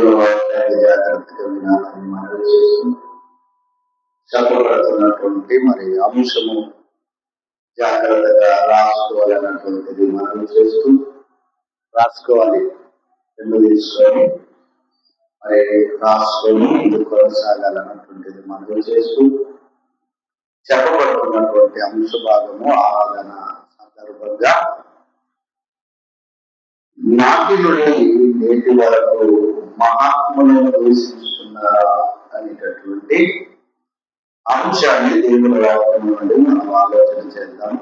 దేవుని వాక్యాన్ని జాగ్రత్తగా వినాలని మనవి చేస్తూ చెప్పబడుతున్నటువంటి మరి అంశము జాగ్రత్తగా రాసుకోవాలన్నటువంటిది మనవి చేస్తూ రాసుకోవాలి రెండు తీసుకొని మరి రాసుకొని ఇది కొనసాగాలన్నటువంటిది మనవి చేస్తూ చెప్పబడుతున్నటువంటి అంశ భాగము ఆరాధన సందర్భంగా నాటి నుండి నేటి వరకు మహాత్ములను దూషిస్తున్నారా అనేటటువంటి అంశాన్ని దేవుని వాక్యం నుండి మనం ఆలోచన చేద్దాం.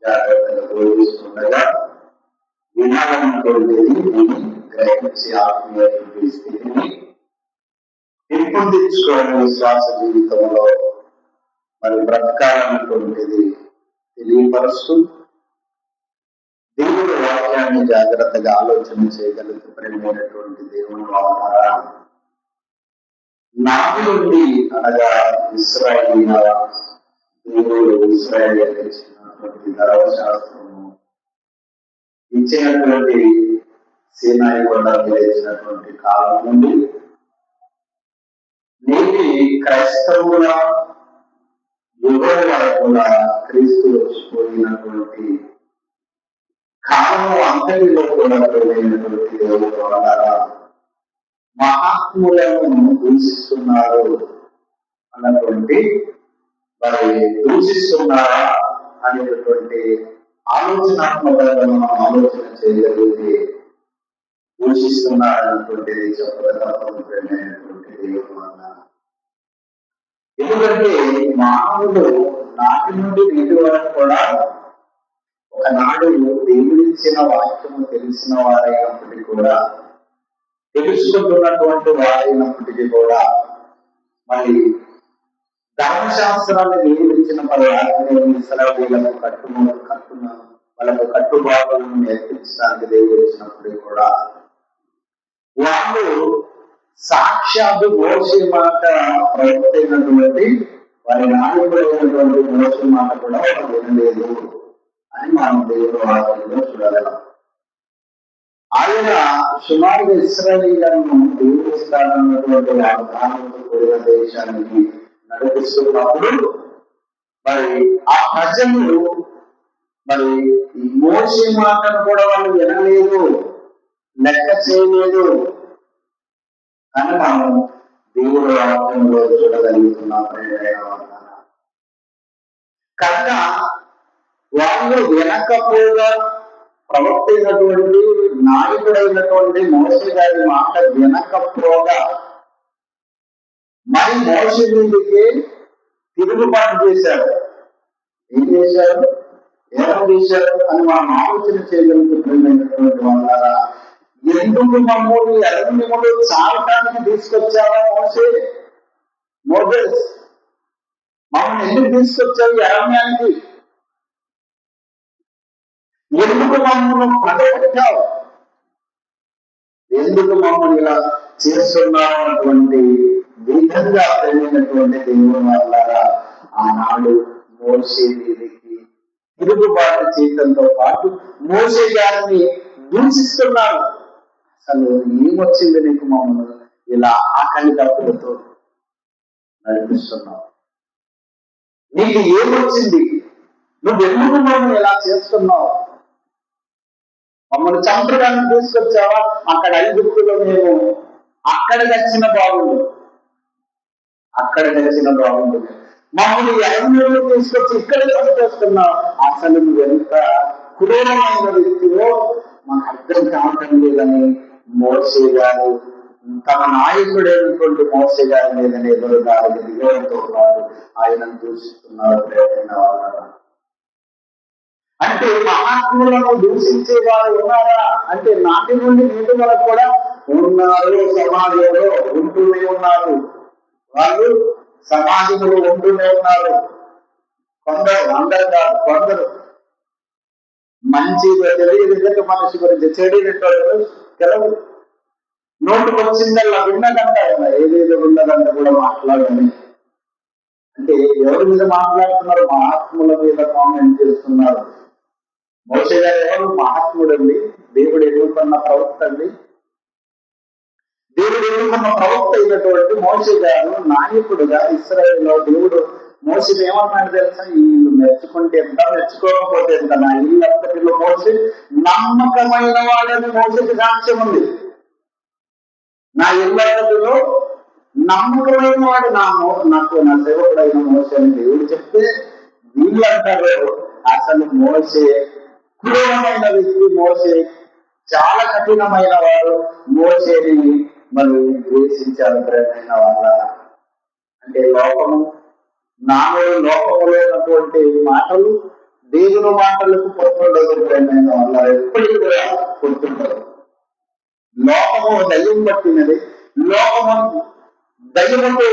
జాగ్రత్తగా బోధిస్తుండగా వినాలన్నటువంటిది గ్రహించి ఆత్మీయ స్థితిని పెంపొందించుకోవడం విశ్వాస జీవితంలో మరి బ్రతకాలన్నటువంటిది తెలియపరుస్తూ దేవుని వాక్యాన్ని జాగ్రత్తగా ఆలోచన చేయగలిగితే ప్రేమైనటువంటి దేవుని వాక్యారా నాటి నుండి అనగా ఇశ్రాయేలీయుల దేవుడు ఇశ్రాయేలీయులకు ఇచ్చినటువంటి ధర్మశాస్త్రము ఇచ్చినటువంటి సీనాయి కొండ మీద ఇచ్చినటువంటి కాలం నుండి నేటి క్రైస్తవుల యుగం వరకు కూడా క్రీస్తు వచ్చిపోయినటువంటి కాలము అంతటిలో కూడా ప్రియమైనటువంటి దేవుడు ద్వారా మహాత్ములను దూషిస్తున్నారు అన్నటువంటి మరి దూషిస్తున్నారా అనేటటువంటి ఆలోచనాత్మకంగా మనం ఆలోచన చేయగలిగితే దూషిస్తున్నారన్నటువంటిది చెప్పదగ్గటువంటి ప్రియమైనటువంటి దేవుడు వల్ల. ఎందుకంటే మానవుడు నాటి నుండి నేటి వరకు కూడా ఒకనాడు దేవుడిచ్చిన వాక్యము తెలిసిన వారైనప్పటికీ కూడా తెలుసుకుంటున్నటువంటి వారైనప్పటికీ కూడా మరి ధర్మశాస్త్రాన్ని దేవుడిచ్చిన వాళ్ళకు కట్టుబాటులను నేర్పించడానికి దేవుడిచ్చినప్పటికీ కూడా వాళ్ళు సాక్షాత్తు మోసే మాట ప్రవక్తైనటువంటి వారి నాయకుడైనటువంటి మోసే మాట కూడా వాళ్ళు వినలేదు అని మనం దేవుడు వాక్యంలో చూడగలం. ఆయన సుమారుగా ఇశ్రాయేలీయులను దేవుడిస్తానన్నటువంటి వాగ్దానంతో కూడిన దేశానికి నడిపిస్తున్నప్పుడు మరి ఆ ప్రజలు మరి మోసే మాటను కూడా వాళ్ళు వినలేదు, లెక్క చేయలేదు అని మనం దేవుడు వాక్యంలో చూడగలుగుతున్నాం. కనుక వాళ్ళు వినకపోగా ప్రవక్తైనటువంటి నాయకుడైనటువంటి మోసే గారి మాట వినకపోగా మరి మోసే మీదకి తిరుగుబాటు చేశారు. ఏం చేశారు, ఏమో చేశారు అని మనం ఆలోచన చేయగలుగుతున్నటువంటి వాళ్ళ ఎందుకు మమ్మల్ని ఎర్రనిములు చావటానికి తీసుకొచ్చావా మోసెస్ మమ్మల్ని ఎందుకు తీసుకొచ్చావు అరణ్యానికి, ఎందుకు మమ్మల్ని పగబెట్టావు, ఎందుకు మమ్మల్ని ఇలా చేస్తున్నావు అన్నటువంటి విధంగా పెరిగినటువంటి దేవుని వల్ల ఆనాడు మోసే మీదకి తిరుగుబాటు చేయడంతో పాటు మోసే గారిని దూషిస్తున్నారు. అసలు ఏమొచ్చింది నీకు మమ్మల్ని ఇలా ఆకలి దప్పులతో నడిపిస్తున్నావు, నీకు ఏమొచ్చింది, నువ్వు ఎందుకు మమ్మల్ని ఇలా చేస్తున్నావు, మమ్మల్ని చంపడానికి తీసుకొచ్చావా, అక్కడ ఐగుప్తులో మేము అక్కడ గడిచిన బాగుండు మమ్మల్ని ఎన్నో తీసుకొచ్చి ఇక్కడ చంపేస్తున్నావు, అసలు నువ్వు ఎంత క్రూరమైన వ్యక్తిలో మాకు అర్థం కావటం లేదని మోసే గారు తమ నాయకుడైనటువంటి మోసే గారి మీద ఎదురుదారి దిగడంతో పాటు ఆయనను దూషిస్తున్నారు. అంటే మహాత్ములను దూషించే వారు ఉన్నారా అంటే నాటి నుండి నేటి వరకు కూడా ఉన్నారు, సమాజంలో ఉంటూనే ఉన్నారు. వాళ్ళు సమాజంలో ఉంటూనే ఉన్నారు. కొందరు అందరు కాదు, కొందరు మంచి తెలియదు మనిషి గురించి చెడు తెలుగు నోటుకు వచ్చిందల్లా విన్నదంట, ఏదేదో విన్నదంట కూడా మాట్లాడని. అంటే ఎవరి మీద మాట్లాడుతున్నారు, మహాత్ముల మీద కామెంట్ చేస్తున్నారు. మోసే గారు ఎవరు? మహాత్ముడు అండి, దేవుడు ఎదుర్కొన్న ప్రవక్త అండి. దేవుడు దేవుడు ఎన్నుకున్న ప్రవక్త అయినటువంటి మోషే గారు నాయకుడుగా ఇశ్రాయేలులో దేవుడు మోషేని ఏమన్నాడు తెలుసా? వీళ్ళు మెచ్చుకుంటే ఎంత, మెచ్చుకోకపోతే ఎంత, నా ఇల్లు అంతటిలో మోషే నమ్మకమైన వాడని మోషేకి సాక్ష్యం ఉంది. నా ఇల్లు అంతటిలో నమ్మకమైన వాడు నాకు నా సేవకుడైన మోషే అని దేవుడు చెప్తే, వీళ్ళు అంటారు అసలు మోషే క్రూరమైన వ్యక్తి, మోషే చాలా కఠినమైన వాడు, మోషేని మరి ద్వేషించారు ప్రేమైన వాళ్ళ. అంటే లోకములో ఉన్నటువంటి మాటలు దేవుని మాటలకు పొత్తుండదు ప్రేమైన వాళ్ళ. ఎప్పటికీ కూడా పొత్తుంటారు. లోకము దయ్యం పట్టినది, లోకము దయ్యముతో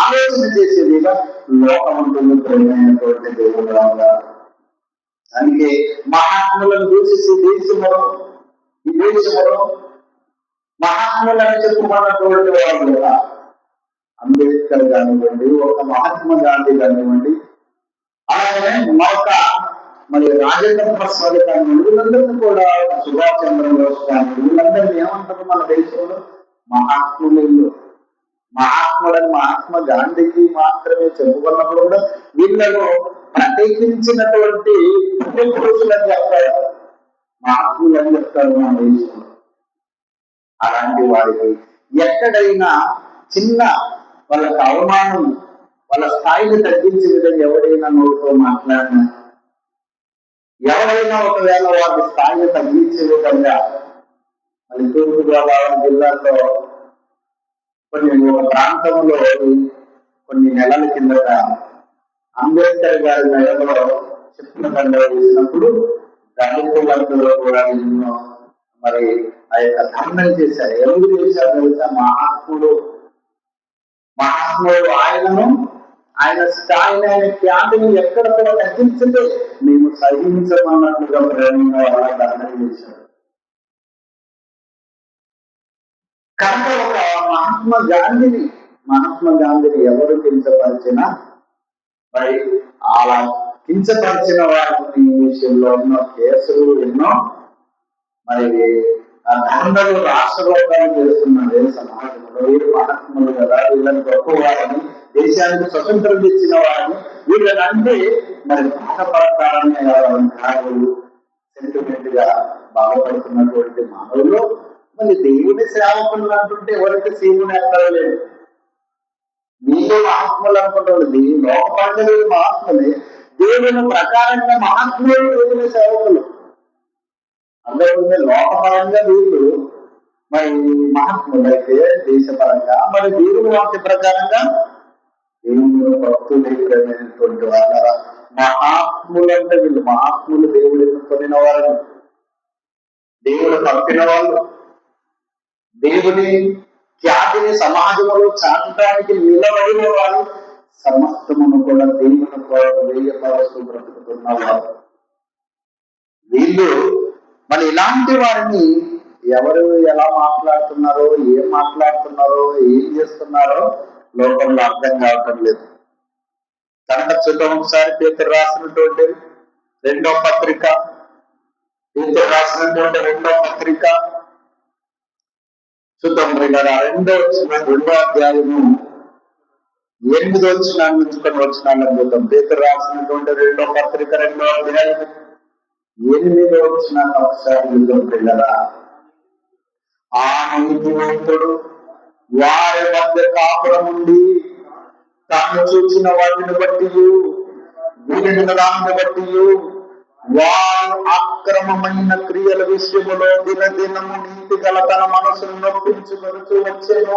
ఆలోచన చేసేదిగా లోకమంటుంది ప్రేమైనటువంటి దేవుడు రావాల. అందుకే మహాత్ములను దూషించి ఈ దేశంలో మహాత్ములని చెప్పుకున్నటువంటి వారు కూడా అంబేద్కర్ కానివ్వండి, ఒక మహాత్మా గాంధీ కానివ్వండి, అలాగే మరి రాజేంద్ర ప్రసాద్ కానివ్వండి, వీళ్ళందరినీ కూడా సుభాష్ చంద్రబోస్ కానివ్వండి, వీళ్ళందరినీ ఏమంటారు మన దేశంలో? మహాత్ములని మహాత్మా గాంధీకి మాత్రమే చెప్పుకున్నప్పుడు కూడా వీళ్ళలో ప్రత్యేకించినటువంటి పురుషులని చెప్తారు, మహాత్ములని చెప్తారు మన దేశంలో. అలాంటి వారికి ఎక్కడైనా చిన్న వాళ్ళకి అవమానం, వాళ్ళ స్థాయిని తగ్గించే విధంగా ఎవరైనా నోటితో మాట్లాడినా, ఎవరైనా ఒకవేళ వారి స్థాయిని తగ్గించే విధంగా, మళ్ళీ తూర్పుగోదావరి జిల్లాలో ఒక ప్రాంతంలో కొన్ని నెలల కిందట అంబేద్కర్ గారి నగరంలో చెప్పిన పండుగ చేసినప్పుడు దళితులందరూ కూడా ఎన్నో మరి ఆ యొక్క ధర్మం చేశారు. ఎవరు చేశారు తెలుసా? మహాత్ముడు ఆయన స్థాయిని, ఆయన ఖ్యాతిని ఎక్కడ కూడా తగ్గించితే మేము సహించమన్నట్లుగా ప్రేమగా వాళ్ళ ధర్మం చేశారు. కనుక ఒక మహాత్మా గాంధీని ఎవరు కించపరిచినా మరి అలా కించపరిచిన వారిని విషయంలో ఎన్నో కేసులు, ఎన్నో మరి ధర్మలు రాష్ట్రలోకాన్ని చేస్తున్నారు సమాజంలో. వీరు మహాత్ములు కదా, వీళ్ళని గొప్ప వారిని, దేశానికి స్వతంత్రం తెచ్చిన వారిని, వీళ్ళని అంటే మరి బాధపడతారని కాదు సెంటిమెంట్ గా బాధపడుతున్నటువంటి మానవులు మళ్ళీ దేవుని సేవకులు అంటుంటే ఎవరికి సీముని ఎక్కడలేదు. వీళ్ళు మహాత్ములు అనుకుంటారు, లోకపండుగ మహాత్ములే, దేవుని ప్రకారంగా మహాత్ములు దేవుని సేవకులు. అందుకే లోకపరంగా వీళ్ళు మరి మహాత్ములు అయితే దేశపరంగా, మరి దేవుని వాక్య ప్రకారంగా దేవుని భక్తులైనటువంటి వాళ్ళ మహాత్ములు అంటే వీళ్ళు మహాత్ములు, దేవుడు ఎన్నుకొనిన వారు, దేవుడు పంపిన వాళ్ళు, దేవుని ఖ్యాతిని సమాజంలో చాటడానికి నిలబడిన వారు, సమస్తమును కూడా దేవుని కొరకు వేయపరుస్తూ బ్రతుకుతున్నవారు. వీళ్ళు మరి ఇలాంటి వారిని ఎవరు ఎలా మాట్లాడుతున్నారో, ఏం మాట్లాడుతున్నారో, ఏం చేస్తున్నారో లోకంలో అర్థం కావటం లేదు. కనుక చూద్దాం ఒకసారి పేతురు రాసినటువంటి రెండో పత్రిక చూద్దాం. రెండో అధ్యాయము 8వ వచనం నుంచి కొన్ని వచనాలను చూద్దాం. పేతురు రాసినటువంటి రెండో పత్రిక 2వ అధ్యాయం 8వ వచనాన్ని ఒకసారి చూద్దాం పిల్లరా. ఆ నీతిమంతుడు వారి మధ్య కాపురం ఉండి తాను చూసిన వాటిని బట్టి, వినిన దాన్ని బట్టి వారు అక్రమమైన క్రియల విషయములో దినదినము నీతి గల తన మనసును నొప్పించుకొనుచు వచ్చేను.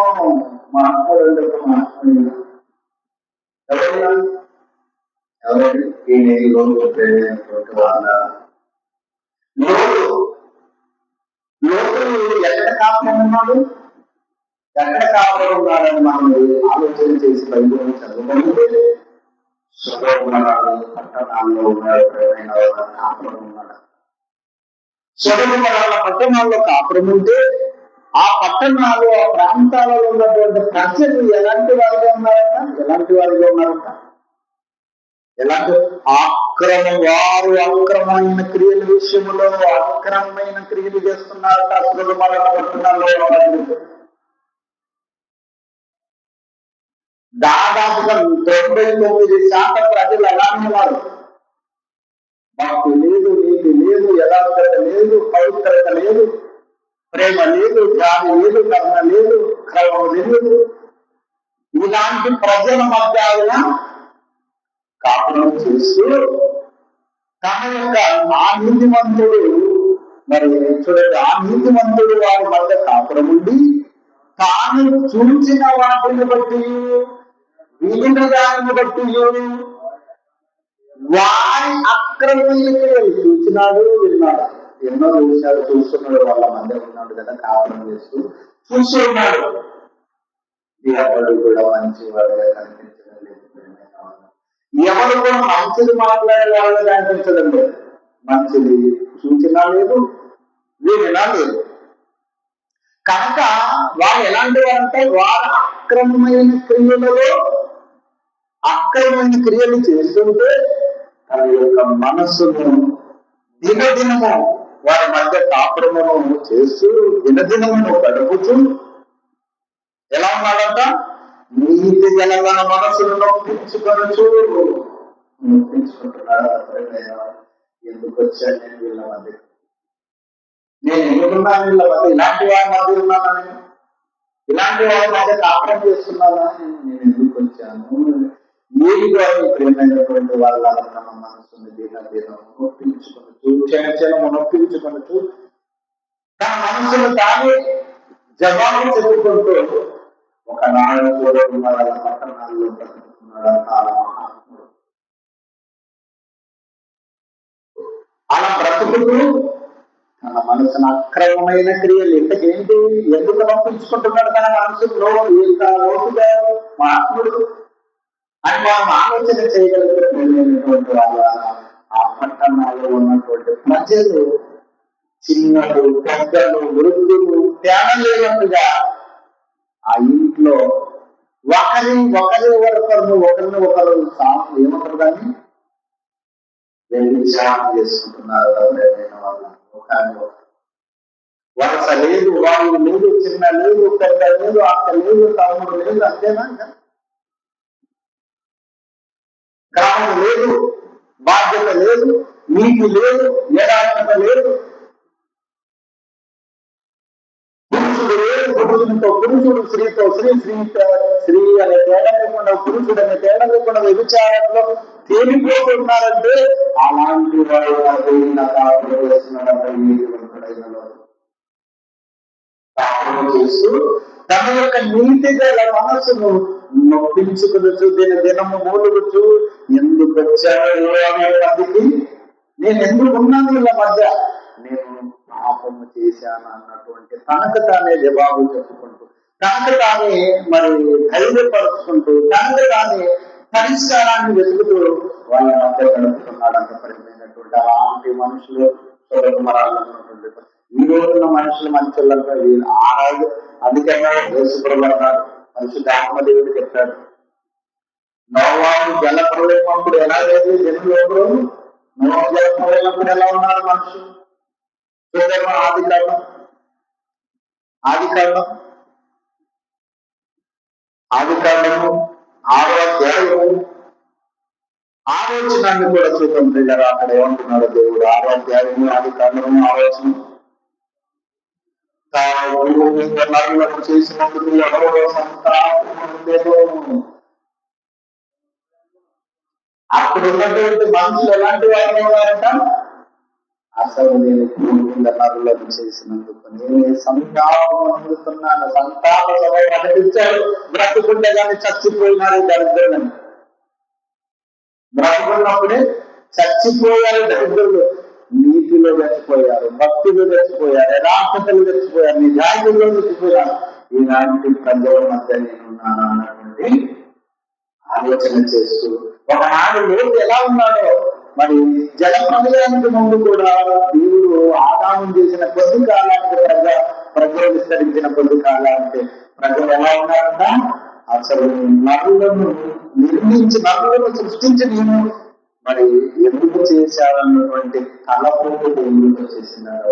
ఎక్కడ కాపురం ఉన్నాడు, ఎక్కడ కాపురం ఉన్నాడని మనం ఆలోచన చేసి బైబిల్ చదువుకుంటే పట్టణాల్లో ఉన్నాడు, కాపురం ఉన్నాడు. సొదొమ పట్టణాల్లో కాపురం ఉంటే ఆ పట్టణాలు, ఆ ప్రాంతాలలో ఉన్నటువంటి ప్రజలు ఎలాంటి వారిగా ఉన్నారంట? ఎలాంటి వారు అక్రమమైన క్రియల విషయంలో అక్రమమైన క్రియలు చేస్తున్నారట. సొదొమ పట్టణాల్లో దాదాపుగా 99% ప్రజలు అలానే ఉన్నారు. భక్తి లేదు, నీతి లేదు, యథార్థత లేదు, పవిత్రత లేదు, ప్రేమ లేదు, జాలి లేదు, కరుణ లేదు, క్రమం లేదు. ఇలాంటి ప్రజల మధ్య ఆయన కాపురం చేస్తూ తన యొక్క ఆ నీతిమంతుడు, మరి చూడండి, ఆ నీతిమంతుడు వారి మధ్య కాపురం ఉండి తాను చూసిన వాటిని బట్టి, వినిన దానిని బట్టి వారి అక్రమమైన క్రియలు చూసినాడు, విన్నాడు. ఎన్నో విషయాలు చూస్తున్నాడు, వాళ్ళ మధ్య ఉన్నాడు కదా, కాపురం చేస్తూ చూసి ఉన్నాడు. ఎవరు కూడా మంచి వాడుగా కనిపించడం లేదు. ఎవరు కూడా మంచిది మాట్లాడే వాళ్ళగా కనిపించడం లేదు. మంచిది చూసినా లేదు, వినినా లేదు. కనుక వారు ఎలాంటి వారంటే వారు అక్రమమైన క్రియలు చేస్తుంటే తన యొక్క మనస్సును దినదినము వారి మధ్య కాపురమును చేస్తూ దినదినమును గడుపుతూ ఎలా ఉన్నాడంట? నీతి గల మనసును నొప్పించుకుంటున్నాడు. ఎందుకు వచ్చాను నేను వీళ్ళ మధ్య, నేను ఎందుకున్నాను వీళ్ళ మధ్య, ఇలాంటి వారి మధ్య ఉన్నానని, ఇలాంటి వారి మధ్య కాపురం చేస్తున్నానా, నేను ఎందుకు వచ్చాను? ఏదిగా ప్రేమైనటువంటి వాళ్ళ తమ మనసుని దినదినము నొప్పించుకొనుచు తన మనసును తానే జవాబు చెప్పుకుంటూ ఒకనాడు కూడా పట్టణాల్లో బ్రతుకుతున్నాడు ఆ మహాత్ముడు. అలా బ్రతుకుతూ తన మనసును అక్రమమైన క్రియలు ఏంటి, ఎందుకు నొప్పించుకుంటున్నాడు తన మనసులో లోతుగా మహాత్ముడు అని మనం ఆలోచన చేయగలిగినటువంటి వాళ్ళ ఆ పట్టణాల్లో ఉన్నటువంటి ప్రజలు, చిన్నలు, పెద్దలు, వృద్ధులు తేడా లేనట్టుగా ఆ ఇంట్లో ఒకరిని ఒకరు ఏమంటారు దాన్ని వ్యభిచారం చేసుకుంటున్నారు. వాళ్ళ ఒకరిని వలస లేదు, వాళ్ళు లేదు, చిన్న లేదు, పెద్ద లేదు, అక్క లేదు, తమ్ముడు లేదు, అంతేనా? క్రమం లేదు, బాధ్యత లేదు, నీతి లేదు, యథార్థత లేదు. పురుషుడు లేదు, పురుషునితో పురుషుడు, స్త్రీతో స్త్రీ అనే తేడా లేకుండా, పురుషుడు అనే తేడా లేకుండా వ్యభిచారంలో తేలిపోతున్నారంటే అలాంటి వాడు కాపురం చేస్తూ తన యొక్క నీతి గల మనసును నొప్పించుకునొచ్చు, దినము మూలుగుచు ఎందుకు వచ్చాను అనే మందికి, నేను ఎందుకు ఉన్నాను వీళ్ళ మధ్య, నేను పాపము చేశాను అన్నటువంటి తనకు తానే జవాబు చెప్పుకుంటూ, తనకు తానే మరి ధైర్యపరుచుకుంటూ, తనకు తానే పరిష్కారాన్ని వెతుకుతూ వాళ్ళ మధ్య గడుపుతున్నాడు. అంత పరిమైనటువంటి అలాంటి మనుషులు ఉన్నటువంటి ఈ రోజున్న మనుషులు మంచులంతా ఆరాధు. అందుకన్నా యేసుప్రభువు అన్నాడు, పరిశుద్ధ ఆత్మదేవుడు చెప్పాడు, నోవాహు జల ప్రళయమప్పుడు ఎలా లేదు జనులు ఎవరు, నోవాహు జల ప్రళయమప్పుడు ఎలా ఉన్నారు మనుషులు? ఆది కాండము 6వ అధ్యాయము 6వ వచనాన్ని కూడా చూద్దాం పిల్లరా. అక్కడ ఏమంటున్నాడు దేవుడు? 6వ అధ్యాయము ఆది కాండము 6వ వచనం, నరులకు చేసినందుకు ఎవరో సంతాపము. అక్కడ ఉన్నటువంటి మనుషులు ఎలాంటి వారు ఉన్నారంట? అసలు నేను నరులకు చేసినందుకు నేనే సంతాపం అందుతున్నాను. సంతాప సభ ప్రకటించాడు. బ్రతుకుండగానే చచ్చిపోయినారు దరిద్రులని. బ్రతుకున్నప్పుడే చచ్చిపోయారు దరిద్రులు. నీతిలో చచ్చిపోయారు, భక్తిలో చచ్చిపోయారు, యథార్థతలు చచ్చిపోయారు, నిజాయితీలో చచ్చిపోయారు. ఇలాంటి ప్రజల మధ్య నేనున్నాను అన్నటువంటి ఆలోచన చేస్తూ ఒకనాడు లోతు ఎలా ఉన్నాడో, మరి జల ప్రళయానికి ముందు కూడా దేవుడు ఆదాము చేసిన కొద్ది కాలానికి ప్రజలు విస్తరించిన కొద్ది కాలానికి ప్రజలు ఎలా ఉన్నారంట? అసలు నరులను సృష్టించి నేను మరి ఎందుకు చేశారన్నటువంటి తలపోటు దేవుడితో చేసినాడు.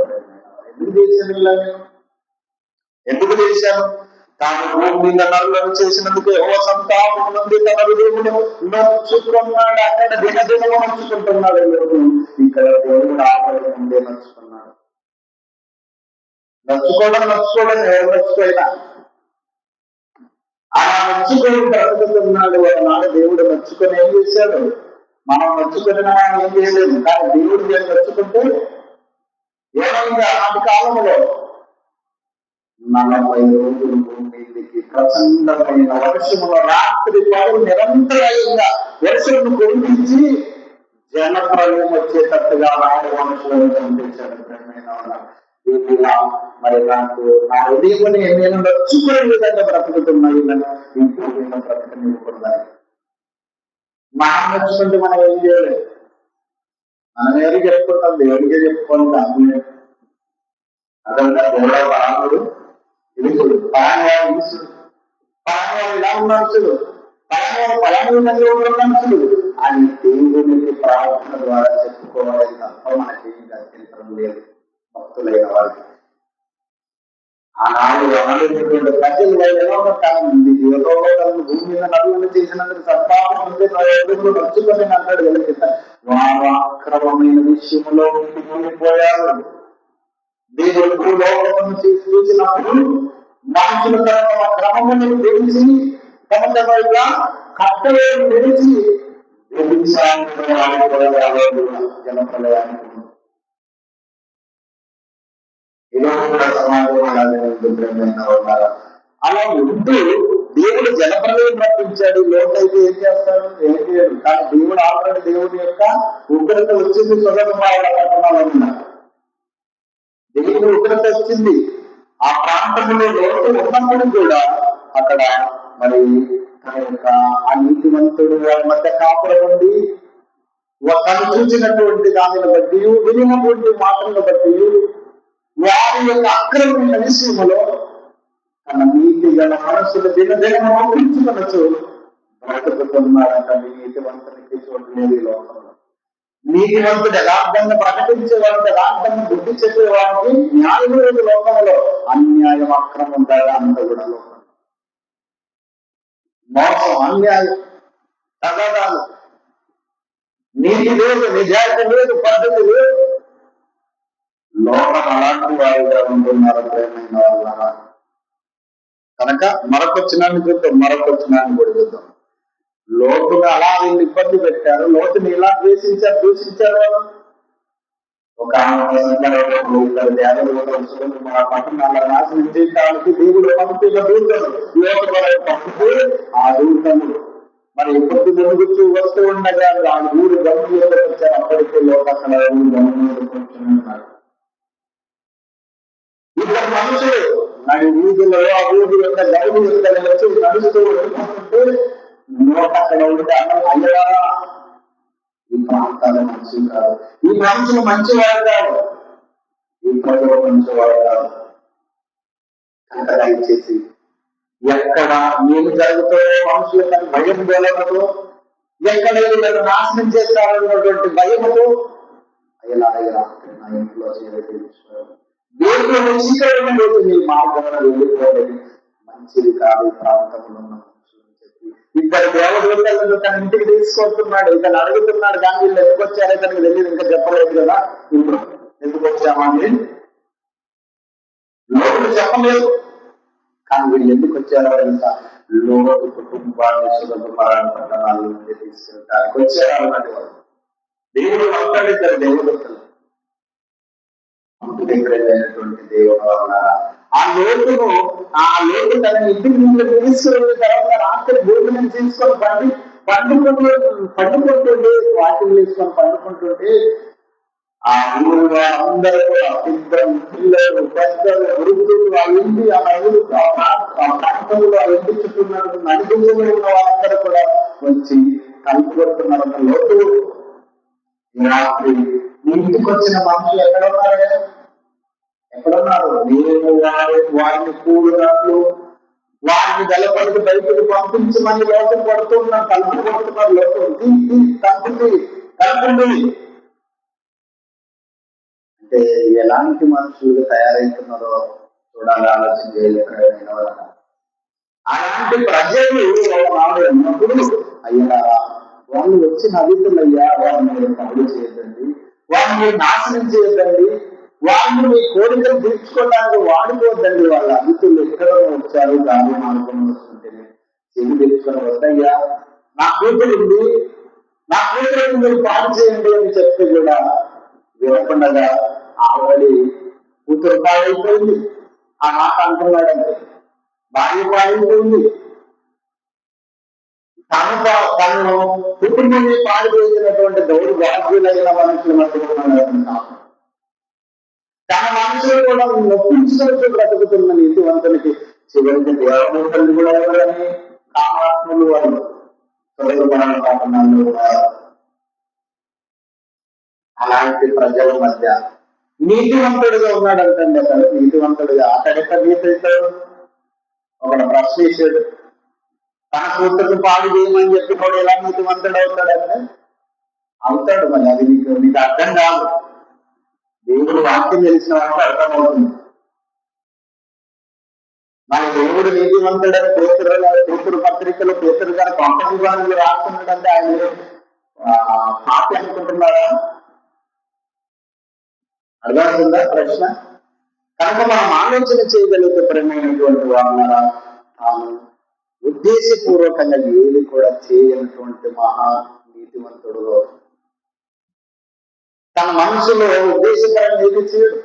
ఎందుకు చేశాను? తాను భూమి మీద నరులను చేసినందుకు యెహోవా సంతాపం నుండి తన హృదయమును నొచ్చుకున్నాడు. అక్కడ దినదినము నొచ్చుకుంటున్నాడు. ఇక్కడ దేవుడు ఆకలి ముందే నొచ్చుకున్నాడు. నొచ్చుకోవడం ఎవరు నొచ్చుకోయినా అలా నొచ్చుకొని బ్రతుకుతున్నాడు. ఒకనాడు దేవుడు నొచ్చుకొని ఏం చేశాడు? మనం నొచ్చుకుని ఏం చేయలేదు. కానీ దేవుడు నొచ్చుకుంటే ఏమైంది? ఆనాటి కాలంలో 40 రోజులు భూమికి ప్రచండమైన వర్షములో రాత్రి పగలు నిరంతరంగా వర్షమును కురిపించి జలప్రలయం వచ్చేటట్టుగా రాడు మనుషులను చంపించాడు. మరి నాకు నా హృదయం నేను నచ్చుకునే విధంగా బ్రతుకుతున్నాయి. ఇంట్లో బ్రతకనివ్వకూడదని మనం నచ్చుకుంటే మనం ఏం చేయలేదు. మనం ఎవరికి చెప్పుకుంటాం? దేవుడికే చెప్పుకోవాలి. దాన్ని అదంతా దేవుడ రాముడు ఇది పలానాడు ఇలా ఉన్నాడు చూడు, పలానా మనుషులు అని దేవునికి ప్రార్థన ద్వారా చెప్పుకోవాలి తప్ప మనకేం గతించడం లేదు. భక్తులైన వారికి ఆనాడు ఆలోచించిన ప్రజలు భూమి మీద నదులను చేసినందుకు సంతాపం ఉంది నచ్చుకొని అంటాడు. వారు అక్రమమైన విషయంలో ఉండిపోయారు. దేవుడు భూలోకమును చూసినప్పుడు మనుషులు తమ క్రమమును తెలిసి తమ తమగా కట్టలను తెలిసి జలప్రలయానికి అలా ఉంటూ దేవుడు జలప్రలయం రప్పించాడు. లోకైతే ఏం చేస్తాడు? ఏం చేయడు. కానీ దేవుడు ఆల్రెడీ దేవుడి యొక్క ఉగ్రత వచ్చింది. సుగమమైన దేవుడు ఉగ్రత వచ్చింది. ఆ ప్రాంతంలో లోటు ఉన్నప్పుడు కూడా అక్కడ మరి తన యొక్క ఆ నీతివంతుడు వారి మధ్య కాపురం ఉండి తను చూసినటువంటి దానిని బట్టి వినినటువంటి మాటలను బట్టి వారి యొక్క అక్రమమైన విషయంలో తన నీతి గల మనస్సులు దినదినము పెంచుకొనొచ్చు బ్రతుకుతున్నారంట. నీతివంతునికి చూడలేదు ఈ లోకంలో. నీతివంతుడు యథార్థంగా ప్రకటించేవాడు, యథార్థంగా బుద్ధి చెప్పేవాడికి న్యాయం లేదు లోకంలో. అన్యాయం, అక్రమం అంత కూడా లోకం. మోసం, అన్యాయం, తగాదాలు, నీతి లేదు, నిజాయితీ లేదు, పద్ధతి లేదు. లోకం అలాంటి వారిగా ఉంటున్నారు ప్రేమైన వాళ్ళ. కనుక మరొకొచ్చినాన్ని కూడా చూద్దాం. లోతుగా అలా వీళ్ళు ఇబ్బంది పెట్టారు. లోతుని ఇలా దూషించారు. ఒక మన పట్టణాల నాశనం చేయడానికి దేవుడు పంపిన దూతలు పంపితే ఆ దూతలు మరి ఎప్పుడు వెలుగుతూ వస్తూ ఉండగా ఆ ఊరు గమనించారు. అప్పటికే లోక అక్కడ గమనించుకుంటున్నారు. ఇద్దరు మనుషులు నడి వీధులలో ఆ ఊరి యొక్క గౌరవ వచ్చి నడుస్తూ వెళ్ళిపోతుంటే లోక అక్కడ ఉంటే అయ్యా ఈ ప్రాంతాలు మంచివి కాదు, ఈ మనుషులు మంచివాడు కాదు, ఈ ప్రజలు మంచివాడు కాదు. కనుక దయచేసి ఎక్కడ ఏమి జరుగుతాయో మనుషులకు భయం బోలతో, ఎక్కడ వీళ్ళని నాశనం చేస్తారన్నటువంటి భయముతో అయ్యా నా ఇంట్లో దేవుడు శీకరణ లేదు, మీ మార్గంలో వెళ్ళిపోలేదు, మంచిది కాదు ఈ ప్రాంతంలో ఉన్న మనుషులు అని చెప్పి ఇద్దరు దేవదూతలను తన ఇంటికి తీసుకొస్తున్నాడు. ఇతను అడుగుతున్నాడు, కానీ వీళ్ళు ఎందుకు వచ్చారో తనకు తెలియదు, ఇంకా చెప్పలేదు కదా. ఇప్పుడు ఎందుకు వచ్చామని లోటు చెప్పలేదు, కానీ వీళ్ళు ఎందుకు వచ్చారో తెలుసా? లోటు కుటుంబాన్ని సుగమరాని పట్టణాల నుండి తీసుకెళ్ళడానికి వచ్చారు అన్నట్టు వాళ్ళు. దేవుడు అంటాడు ఇద్దరు దేవదూతలు దగ్గరైనటువంటి దేవుడు వల్ల ఆ లోటు తన ఇంటికి ముందు తీసుకువెళ్ళిన తర్వాత రాత్రి భోజనం తీసుకొని పండుకుంటుండే వాటిని తీసుకొని పండుకుంటుంటే ఆ ఊరు అందరూ కూడా పిల్లలు, పెద్దలు, వృద్ధులు, ఆ ఇంటి ఆ నదులు ఆ ప్రాంతంలో ఆ ఇంటి చుట్టూ నడిపించబడి ఉన్న వాళ్ళందరూ కూడా వచ్చి తలుపు కొడుతున్నారు. లోటు రాత్రి ఇంటికి వచ్చిన మనుషులు ఎక్కడున్నారు? నేను వారిని కూడినట్లు వారిని వెలపడికి బయటకు పంపించమని లోకం పడుతున్నాను. తలుపు కొడుతున్నారు. లోకం కలుపుండి అంటే ఎలాంటి మనుషులు తయారవుతున్నారో చూడాలి, ఆలోచన చేయలేదు. అలాంటి ప్రజలు ఒకనాడు ఉన్నప్పుడు అయ్యా వాళ్ళు వచ్చిన అతిథులయ్యా, వారిని మీరు కబులు చేయొద్దండి, వారిని నాశనం చేయొద్దండి, వారిని మీ కోరికలు తీర్చుకోవడానికి వాడుకోవద్దండి. వాళ్ళ అతిథులు ఎక్కడ వచ్చారు, దాన్ని మార్గం వస్తుంటేనే చెవి తెచ్చుకొని వద్దయ్యా, నా కూతురు ఉంది, నా కూతురు మీరు పాడు చేయండి అని చెప్తే కూడా వినకుండా ఆల్రెడీ కూతురు పాడైపోయింది. ఆ మాట అంటున్నాడంటే భార్య పాడైపోయింది, తను కుటుంబాన్ని పాడు చేసినటువంటి దౌర్భాగ్యులైన మనుషుల మధ్య తన మనసులో కూడా నొప్పించుకుంటూ బ్రతుకుతున్న నీతివంతునికి చివరికి దేవతలు కూడా ఎవరని కామాత్ములు వాళ్ళు అలాంటి ప్రజల మధ్య నీతివంతుడిగా ఉన్నాడంటండి. అసలు నీతివంతుడిగా అతడెక్క నీతిస్తాడు. ఒకడు ప్రశ్నించాడు, తన కూతురు పాడు చేయమని చెప్పి కూడా ఎలా నీతివంతుడు అవుతాడంటే అవుతాడు. మరి అది నీకు అర్థం కాదు. దేవుడు వాక్యం తెలిసిన వారికి అర్థమవుతుంది. మన దేవుడు నీతివంతుడని కూతురు పత్రికలో కూతురు గారు పంట విధానంలో రాస్తున్నాడంటే ఆయన పాపి అనుకుంటున్నారా? అర్థమవుతుందా ప్రశ్న? కనుక మనం ఆలోచన చేయగలిగితే ప్రేమైనటువంటి వాళ్ళ ఉద్దేశపూర్వకంగా ఏది కూడా చేయనటువంటి మహా నీతివంతుడు. తన మనసులో ఉద్దేశపరంగా ఏది చేయడు.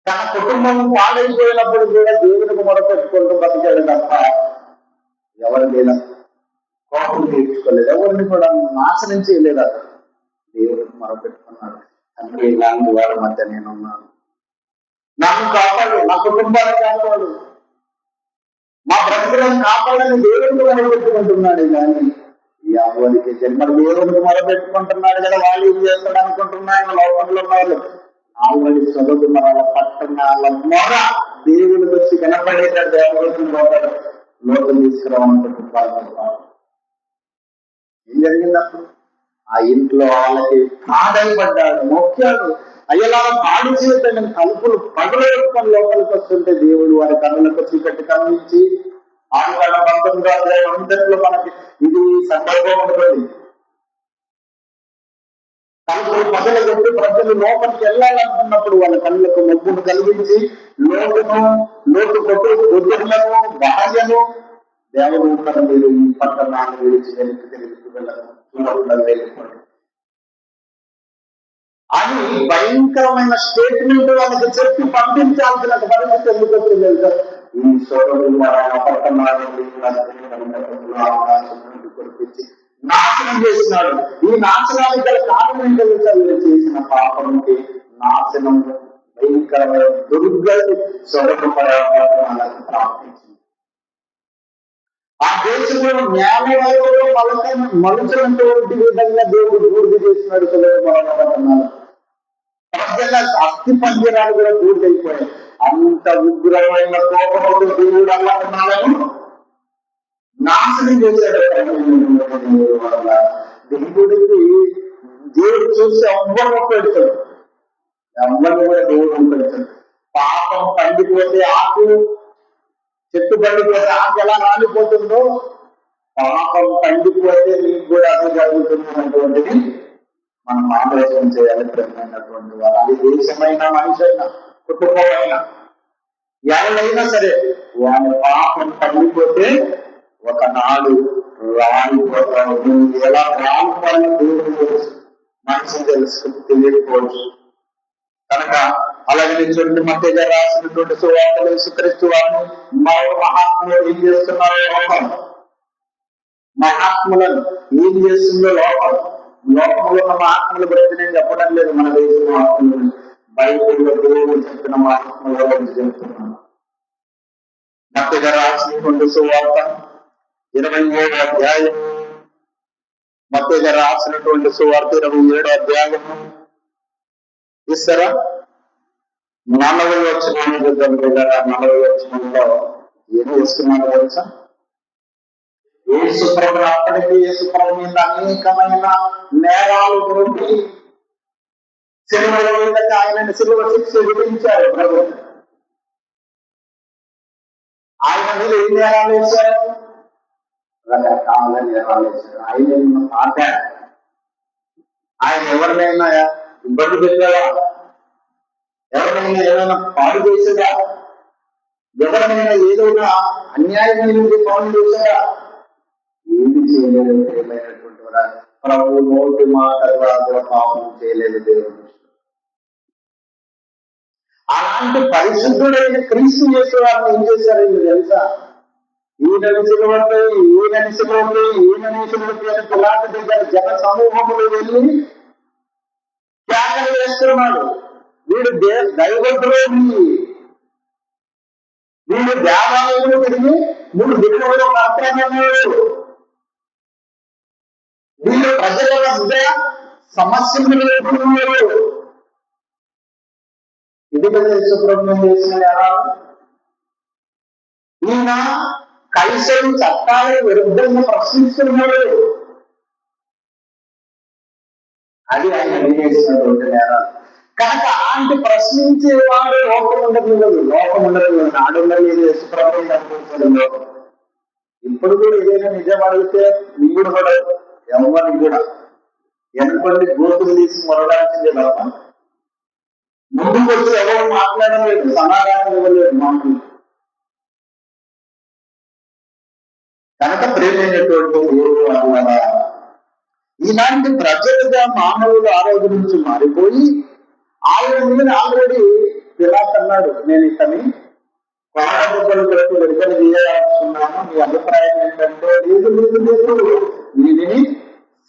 తన కుటుంబం పాడైపోయినప్పుడు కూడా దేవుడికి మొరపెట్టుకుంటూ బతికాడు తప్ప ఎవరి మీద కోపం తీర్చుకోలేదు, ఎవరిని కూడా నాశనం చేయలేదు. అతను దేవుడికి మొరపెట్టుకున్నాడు, తండ్రి ఇలాంటి వారి మధ్య నేనున్నాను, నన్ను కాపాడు, నా కుటుంబాన్ని కాపాడు, మా బ్రతుకులను కాపాడని దేవుడికి మొరపెట్టుకుంటున్నాడు. కానీ ఎవరికి జన్మ దేవుడికి మొరపెట్టుకుంటున్నాడు కదా, వాళ్ళు ఏం చేస్తాడు అనుకుంటున్నాడు. లోకంలో వాళ్ళు ఆల్రెడీ సొగదు మరాల పట్టణాల మొర దేవుడికి వచ్చి కనపడేటట్టు దేవతలు లోకం తీసుకురావాలనుకుంటున్నారు. ఏం జరిగిందప్పుడు? ఆ ఇంట్లో వాళ్ళకి పాడైపడ్డాడు, మొక్కాడు, అయ్యలా పాడు చేయొద్దని తలుపులు పగలెట్టుకొని లోపలికి వస్తుంటే దేవుడు వారి కన్నులకు చీకటి కనిపించి ఆదికాండ 19వ అధ్యాయం అంతట్లో మనకి ఇది సందర్భం ఉంటుంది. తలుపులు పగలగొట్టి ప్రజలు లోపలికి వెళ్ళాలనుకున్నప్పుడు వాళ్ళ కళ్ళకు మొగ్గును కలిగించి లోటు కొట్టులను భార్యను దేవదూతను మీరు ఈ పట్టణాన్ని విడిచి వెనక్కి తిరిగి వెళ్ళకుండా వెళ్ళిపోండి అని భయంకరమైన స్టేట్మెంట్ వాళ్ళకి చెప్పి పంపించాల్సిన పరిస్థితి ఎందుకు వచ్చింది? ఈ సోదరులు పట్టణాన్ని కొనిపించి నాశనం చేసినాడు. ఈ నాశనానికి గల కారణం తెలుసా? వీళ్ళు చేసిన పాపంకి నాశనం భయంకరమైన దుర్గతి సొదరు పట్టణాలకు ప్రాప్తించింది. ఆ దేశంలో న్యాయవాదులు మలుచినటువంటి విధంగా దేవుడు పూర్తి చేసినాడు. సొదరు పట్టణాలు ప్రజల అస్థి పంజరాలు కూడా పూర్తయిపోయాయి. అంత ఉగ్రమైన కోపంతో దేవుడు అల్లన్నాలను నాశనం చేశాడు. దేవుడికి దేవుడు చూసి ఎవ్వరు పెడతాడు, ఎవ్వరిని కూడా దేవుడు పెడతాడు. పాపం పండిపోతే ఆకు, చెట్టు పండిపోతే ఆకు ఎలా రాలిపోతుందో పాపం పండిపోతే నీకు కూడా అది జరుగుతుంది అన్నటువంటిది మనం ఆలోచన చేయాలి. ప్రేమైనటువంటి వారు, అది దేశమైనా మనిషి అయినా కుటుంబమైనా ఎవరైనా సరే వారి పాపం పండిపోతే ఒకనాడు రాలిపోతాడు. ఎలా రాలిపోయిన దేవుడు తెలుసు, మనిషి తెలుసు, తెలియకపోవచ్చు. కనుక అలాగే చూడండి, మత్తయి గారు రాసినటువంటి సువార్తలో యేసుక్రీస్తు వారిని మరో మహాత్ములు ఏం చేస్తున్నారో లోకం, మహాత్ములను ఏం చేస్తుందో లోకంలో ఉన్న మహాత్ముల గురించి నేను చెప్పడం లేదు. మన దేశ మహాత్ములు బైబిల్లో దేవుడు చెప్పిన మహాత్ముల గురించి చెప్తున్నాను. మత్తయి గారు రాసినటువంటి సువార్త 27వ అధ్యాయం, మత్తయి గారు రాసినటువంటి సువార్త 27వ అధ్యాయం ఇస్తారా? 40వ వచనాన్ని చూద్దాం. 40వ వచనంలో ఏం చేస్తున్నారో తెలుసా? యేసుప్రభు అప్పటికి యేసుప్రభు మీద అనేకమైన నేరాలు గురించి సిలువలో ఆయన సిలువ శిక్ష విధించారు. ప్రభు ఆయన మీద ఏం నేరాలు వేశారు? రకరకాల నేరాలు వేశారు. ఆయన పాట ఆయన ఎవరినైనా ఇబ్బంది పెట్టారా? ఎవరినైనా ఏమైనా పాడు చేసేదా? ఎవరినైనా ఏదైనా అన్యాయమైనది పాడు చేశారా? ఏమి చేయలేదు. ఏమైనటువంటి ప్రభు నోటి మాట ద్వారా పాపం చేయలేదు దేవుడు. అలాంటి పరిశుద్ధుడైన క్రీస్తు యేసు వారిని ఏం చేశారు తెలుసా? ఈయనని సిలువపై ఈయనని సిలువపై ఈయనని సిలువపై అని పిలాతు దగ్గర జన సమూహములు వెళ్ళి త్యాగం చేస్తున్నాడు. వీడు దైవద్రోహి, వీడు దేవాలయంలో తిరిగి 3 దిక్కులలో మాత్రమన్నాడు. వీళ్ళు ప్రజల హృదయ సమస్యలు ఎదుర్కొన్నారు. ఇది కదా యేసుప్రభువు చేసిన నేరాలు. ఈయన కైసరు చట్టాలకు విరుద్ధంగా ప్రశ్నిస్తున్నాడు. అది ఆయన చేసినటువంటి నేరాలు. కనుక అలాంటి ప్రశ్నించేవాడు లోకం ఉండదు. లోకం ఉండదు. నాడుండలేదు యేసుప్రభువు అనిపించడం లోకం. ఇప్పుడు కూడా ఏదైనా నిజం అడిగితే నీడు కూడా ఎవరిని కూడా ఎనుకోండి గోతులు తీసి మొరడాల్సిందే తప్ప ముందుకు వచ్చి ఎవరు మాట్లాడలేదు, సమాధానం ఇవ్వలేదు మాటలు. కనుక ప్రేమైనటువంటి ఇలాంటి ప్రజలుగా మానవులు ఆ రోజు నుంచి మారిపోయి ఆయన మీద ఆల్రెడీ పిలాతు అన్నాడు, నేను ఇతని కొనబొబ్బలు పెట్టి విడుదల చేయాలనుకున్నాను, మీ అభిప్రాయం ఏంటంటే లేదు లేదు లేదు వీరిని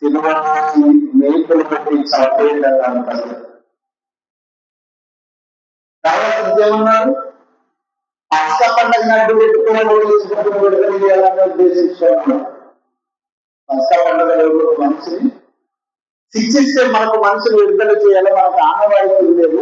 సినిమాని మేకులు పెట్టి చంపేయండి అన్నాను. తర్వాత ఏమన్నారు? పచ్చ పండుగ నడ్డు పెట్టుకుని విడుదల చేయాలని ఉద్దేశిస్తున్నాను. పచ్చ పండుగ మనిషిని శిక్షిస్తే మనకు మనుషులు విడుదల చేయాలి, మనకు ఆనవాయితీ లేదు.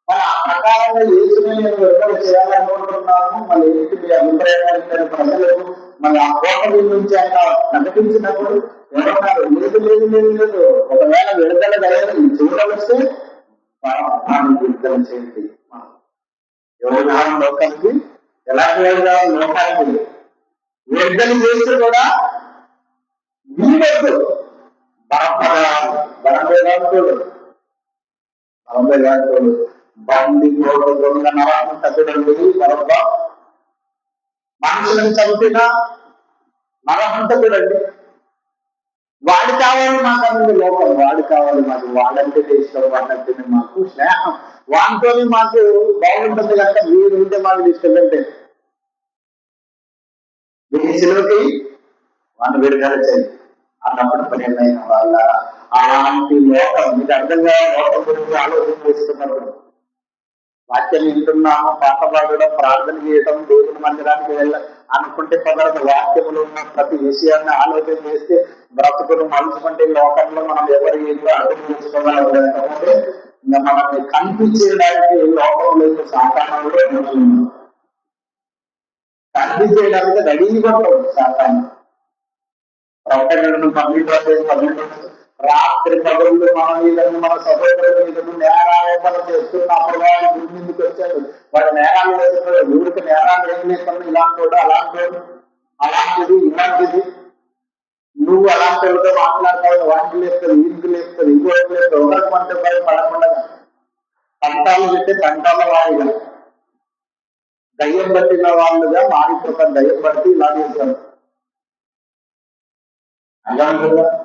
మరి ఆ ప్రకారంగా యేసుని నేను విడుదల చేయాలనుకుంటున్నాను. మళ్ళీ ఏంటి మీ అభిప్రాయాలు ప్రజలకు మరి ఆ కోట నుంచి ఆయన ప్రకటించినప్పుడు ఏమన్నారు? లేదు లేదు లేదు లేదు, ఒకవేళ విడుదల చూడవస్తే విడుదల చేయండి. ఎవరి లోకానికి ఎలాంటి లోకానికి విడుదల చేస్తే కూడా వీడొద్దు. బండి దొంగ నరహంతకుడండి బరబ్బ, మనుషులను చంపిన నరహంతకుడండి. వాడు కావాలి మాకు అన్నది లోకం, వాడు కావాలి మాకు, వాడంటే ఇష్టం, వాడంటే మాకు స్నేహం, వాటితో మాకు బాగుంటుంది కనుక వీడు ఉంటే మాకు ఇష్టం అంటే వీడి సిలువకి వాడిని విడుదల చేయండి అన్నప్పుడు ప్రేమైన వాళ్ళ అలాంటి లోకం మీకు అర్థంగా లోకం గురించి ఆలోచన చేస్తున్నప్పుడు వాక్యం వింటున్నాము, పాట పాడడం, ప్రార్థన చేయడం, దేవుని మందిరానికి అనుకుంటే కుదరదు. వాక్యములు ఉన్న ప్రతి విషయాన్ని ఆలోచన చేస్తే బ్రతుకును మలుచుకుంటే లోకంలో మనం ఎవరు ఏంటో అర్థం చేసుకోగలరు. కాకపోతే ఇంకా మనల్ని కనిపించేయడానికి లోకంలో సాతానంలో కనిపించేయడానికి రెడీగా ఉంటుంది సాతానం. ప్రకటనలను 12 రాత్రి పగళ్ళు మన మీదను మన సహోదరుల మీదను నేరారోపణ చేస్తున్నప్పుడు వాడు భూమి మీదకి వచ్చాడు. వాడు నేరాలు వేస్తున్నాడు. ఊరికి నేరాలు ఏం లేకుండా ఇలాంటి అలాంటి అలాంటిది ఇలాంటిది నువ్వు అలాంటి వాళ్ళతో మాట్లాడతావు, వాటికి లేస్తుంది, వీటికి లేస్తుంది, ఇంకోటి లేదు. ఒకరికి అంటే పడకుండా తంటాలు పెట్టి తంటాల వాడిగా దయ్యం పట్టిన వాళ్ళుగా మారిపోతారు. దయ్యం బట్టి ఇలా చేస్తారు.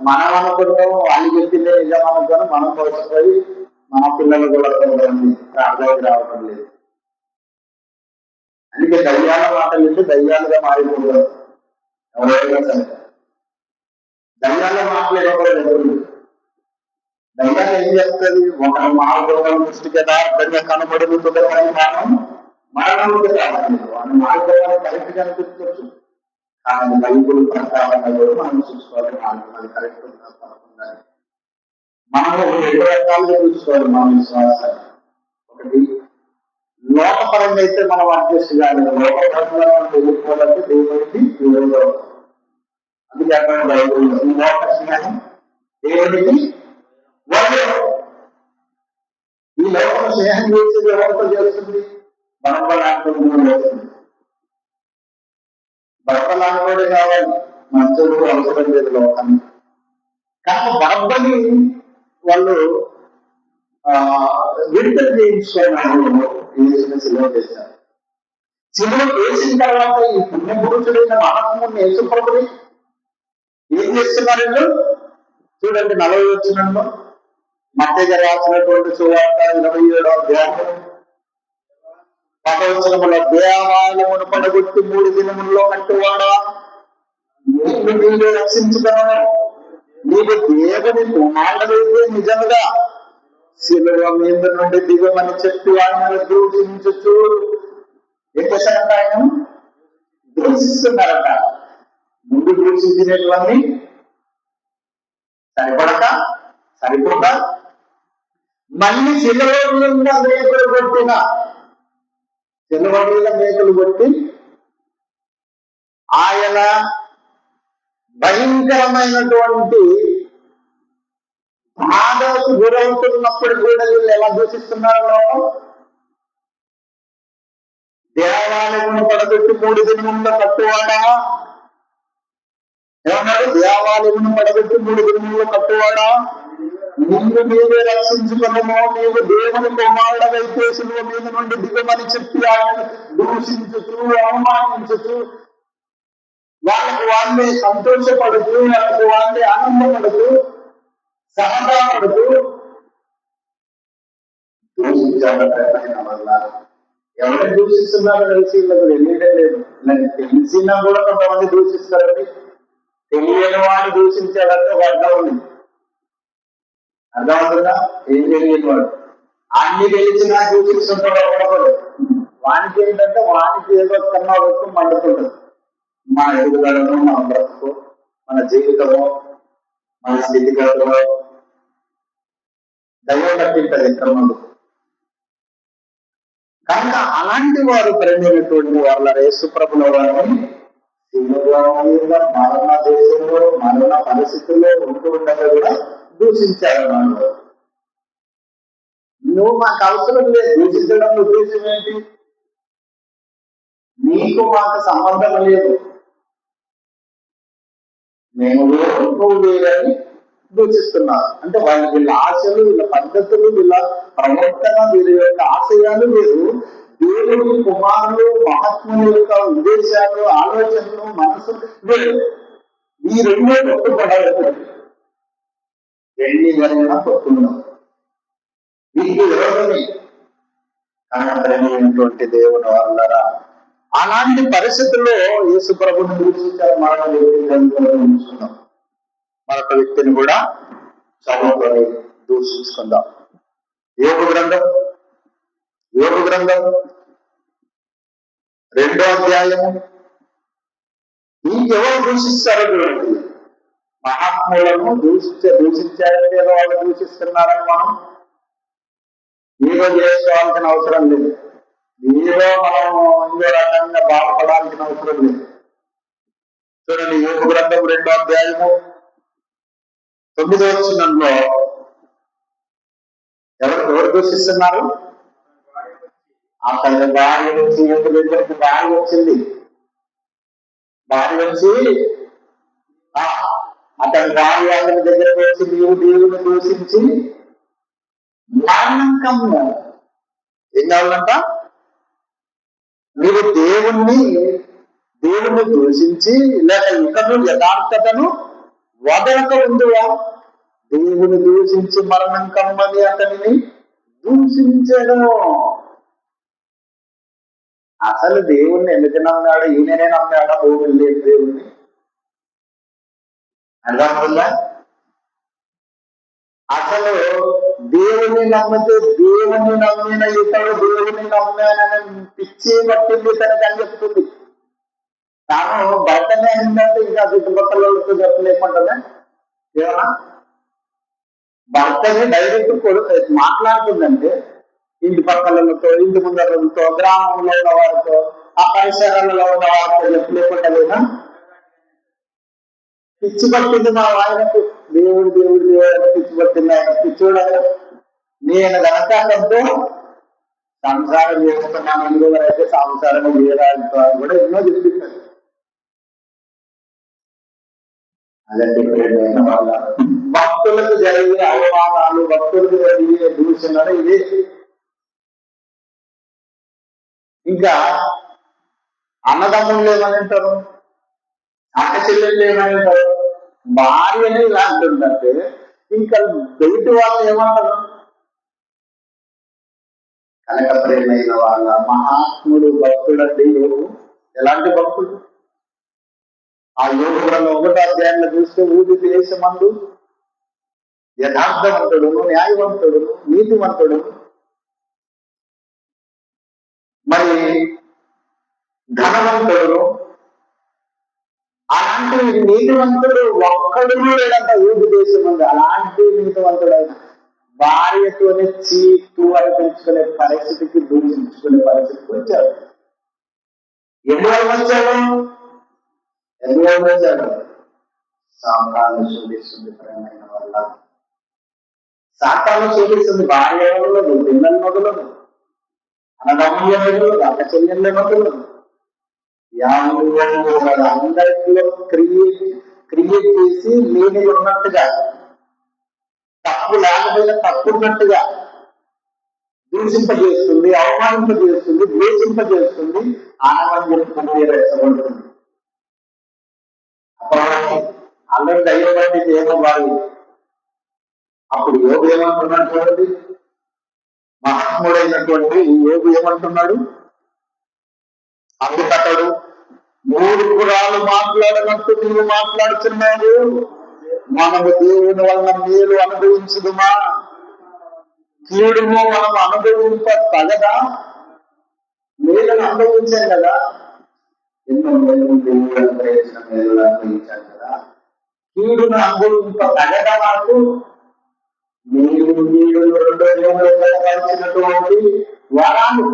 మనం అనుకుంటాం వాళ్ళు చెప్పిందే నిజం అనుకుని మనం మోసపోయి మన పిల్లలు కూడా ప్రార్థనకి రావడం లేదు. అందుకే దయ్యాల మాటలు వింటే దయ్యాలుగా మారిపోతారు. ఎవరైనా సరే దయ్యాల మాట్లాడేవాళ్ళు దయ్యాలు ఏం చేస్తుంది? ఒక మార్గం దృష్టికి యథార్థంగా కనబడుతుంది కానీ మరణంలోకి రావట్లేదు. వాళ్ళ మార్గాన్ని కరెక్ట్ గా అనిపించవచ్చు, కానీ బైబుల్ ప్రకారంగా కూడా మనం చూసుకోవాలి. అది కరెక్ట్ ఉందా తప్పకుండా మనం 2 రకాలుగా చూసుకోవాలి మన విశ్వాసాన్ని. ఒకటి లోకపరంగా అయితే మనం అడ్జస్ట్ కాదు. లోకపరంగా మనం తెలుసుకోవాలంటే దేవుడికి విరోధం. అందుకే అక్కడ బైబుల్ ఈ లోక స్నేహం దేవుడికి ఈ లోకం స్నేహం చేసేది ఎవరితో చేస్తుంది? మనం చేస్తుంది. బరబ్బలాంటి కావాలి, మంచోడు అవసరం లేదు లోకాన్ని. కానీ బరబ్బని వాళ్ళు విడుదల చేయించుకోవడానికి యేసుని సిలువ చేశారు. సిలువ వేసిన తర్వాత ఈ పుణ్యపురుషుడైన మహాత్ముని యేసుప్రభుని ఏం చేస్తున్నారు? చూడండి 40 వచనంలో మత్తయి రాసినటువంటి సువార్త 27వ అధ్యాయం 10వ వచనంలో, దేవాలయమును పడగొట్టి 3 దినముల్లో కట్టువాడా, నీవు రక్షించుకున్నావు. నీవు దేవుని కుమారుడైతే నిజంగా సిలువ మీద నుండి దిగమని చెప్పి ఆయన దూషించు. ఏం చేశారంట? ఆయన దూషిస్తున్నారట. ముందు దూషించినటువంటి సరిపోక మళ్ళీ సిలువ మీద మేకలు కొట్టి ఆయన భయంకరమైనటువంటి బాధకు గురవుతున్నప్పుడు కూడా వీళ్ళు ఎలా దూషిస్తున్నారో, దేవాలయమును పడగొట్టి 3 దినముల్లో కట్టువాడా, ఏమన్నాడు? దేవాలయమును పడగొట్టి 3 దినముల్లో కట్టువాడా, నిన్ను నీవే రక్షించుకున్నాము. నీవు దేవుని కుమారుడవైతే సిలువ మీద నుండి దిగమని చెప్పి ఆయన దూషించుతూ అవమానించుతూ వాళ్ళే సంతోషపడుతూ వాళ్ళే ఆనందపడుతూ సహకారపడుతూ దూషించాలన్న వల్ల ఎవరైనా దూషిస్తున్నారో తెలిసి వీళ్ళకి తెలియడం లేదు. తెలిసినా కూడా కొంతమంది దూషిస్తారండి. తెలియని వాడు దూషించాడంటే అర్థం ఉంది. అర్థమవుతుందా? ఏం తెలియని వాడు అన్ని తెలిసినా దూషిస్తుంటాడు ఒకడొకడు. వానికి ఏంటంటే వానికి ఏదో కన్నా వరకు మండుతుంటది. మన ఎదుగుదలను, మన బ్రతుకు, మన జీవితము, మన స్థితిగతులు దైవం కట్టింటది ఇక్కడ ముందు. కనుక అలాంటి వారు ప్రేమైనటువంటి వాళ్ళ యేసుప్రభుల వారిని మరణ దేశంలో మరణ పరిస్థితుల్లో ఉంటూ ఉండగా కూడా దూషించారు. నువ్వు మాకు అవసరం లేదు, దూషించడం ఉద్దేశం ఏంటి? నీకు మాకు సంబంధం లేదు, మేము వేరు నువ్వు వేరని దూషిస్తున్నారు. అంటే వీళ్ళ ఆశలు, వీళ్ళ పద్ధతులు, వీళ్ళ ప్రవర్తన, వీళ్ళ యొక్క ఆశయాలు వేరు. దేవుని కుమారులు మహాత్ముల యొక్క ఉద్దేశాలు, ఆలోచనలు, మనసు వేరు. ఈ రెండే కొట్టుపడాలి. ఎన్ని జరిగినా కొట్టుకున్నాం. వీటికి విరోధమే. కనపడైనటువంటి దేవుని వాళ్ళరా, అలాంటి పరిస్థితుల్లో యేసు ప్రభుని దూషించారు. మరొక వ్యక్తిని కూడా చదువుకొని దూషించుకుందాం. యోగ గ్రంథం 2వ అధ్యాయము. ఇంకెవరు దూషిస్తారో చూడండి. మహాత్ములను దూషించారంటే ఏదో వాళ్ళు దూషిస్తున్నారని మనం ఏదో చేసుకోవాల్సిన అవసరం లేదు. ఏదో మనం ఇంకో రకంగా బాధపడాల్సిన అవసరం లేదు. చూడండి, యోగ గ్రంథం 2వ అధ్యాయము 9వ వచనంలో ఎవరు దూషిస్తున్నారు? అతని భార్య నుంచి దగ్గరికి భార్య వచ్చింది. భార్య వచ్చి అతని భార్య అతని దగ్గరకు వచ్చి, నీవు దేవుని దూషించి మరణంకము. ఏం కావాలంట? మీరు దేవుణ్ణి దూషించి లేక ఇతరులు యథార్థతను వదలక ఉందివా? దేవుని దూషించి మరణం కమ్మని అతనిని దూషించను. అసలు దేవుణ్ణి ఎందుకు నమ్మాడు? ఈయననే నమ్మాడా? భూమి లేదు దేవుణ్ణి. అర్థమవుతుందా? అసలు దేవుని నమ్మితే దేవుని నమ్మిన ఇతడు దేవుని నమ్మానని పిచ్చి పట్టింది తనకి అని చెప్తుంది. తాను భర్తనే అయిందంటే ఇంకా చుట్టుపక్కల చెప్పలేకుంటుందా? ఏమన్నా భర్తని డైరెక్ట్ మాట్లాడుతుందంటే ఇంటి పక్కలతో, ఇంటి ముందరతో, గ్రామంలో ఉన్న వారితో, ఆ పరిసరాలలో ఉన్న వారితో చెప్పలేకుండా లేదా? పిచ్చి పట్టింది మా ఆయనకు. దేవుడు పిచ్చి పట్టింది. ఆయన పిచ్చోడు. నేను గనకంతో సంసారం చేస్తున్నాను, ఎందువరైతే సంసారం చేయడానికి కూడా ఎన్నో చెప్పింది. అదంటే ప్రేమైన వాళ్ళ భక్తులకు జరిగే అవమానాలు, భక్తులకు జరిగే దూషణలు ఇదే. ఇంకా అన్నదమ్ముళ్ళు ఏమని అంటారు, అక్క చెల్లెళ్ళు ఏమని అంటారు, భార్యని ఇలా అంటుందంటే ఇంకా బయట వాళ్ళు ఏమంటారు. కనక ప్రేమైన వాళ్ళ మహాత్ముడు భక్తుడండి యోగు. ఎలాంటి భక్తుడు? ఆ యోగులను 1వ అధ్యాయంలో చూస్తే ఊది దేశమందు యథార్థవంతుడు, న్యాయవంతుడు, నీతివంతుడు, మరి ధనవంతుడు, అలాంటి నీతివంతుడు ఒక్కడు లేదంట ఊది దేశమందు. అలాంటి నీతివంతుడైన భార్యతోనే చీకు అనిపించుకునే పరిస్థితికి, దూషించుకునే పరిస్థితికి వచ్చాడు. ఎందువల్ల వచ్చాడు? సాతాను శోధిస్తుంది ప్రేమైన వల్ల. సాతాను శోధిస్తుంది భార్య మొదలదు, పిల్లలు మొదలదు, అన్నదమ్ముల మొదలదు, అక్క చెల్లెళ్ళ మొదలదు, అందరిలో క్రియేట్ చేసి లేని ఉన్నట్టుగా, తప్పు లేకపోయినా తప్పున్నట్టుగా దూషింపజేస్తుంది, అవమానింపజేస్తుంది, ద్వేషింపజేస్తుంది, ఆనందింపబడుతుంది. అందరూ దయ్యబడి దేవవాళ్ళు. అప్పుడు యోగు ఏమంటున్నాడు చూడండి, మహాత్ముడైనటువంటి యోగు ఏమంటున్నాడు, అందుకతడు 3 పురాలు మాట్లాడినట్టు నువ్వు మాట్లాడుతున్నావు, మనము దేవుని వలన మేలు అనుభవించుదుమా, కీడును మనం అనుభవింప తగదా? మేలను అనుభవించాం కదా, ఎన్నో మేలు దేవుడు అనుభవించిన మేలు అనుభవించాం కదా, కీడును అనుభవింప తగదా? నాకు మీరు కీడు 2 దేవుడు కలిసినటువంటి వరాలు,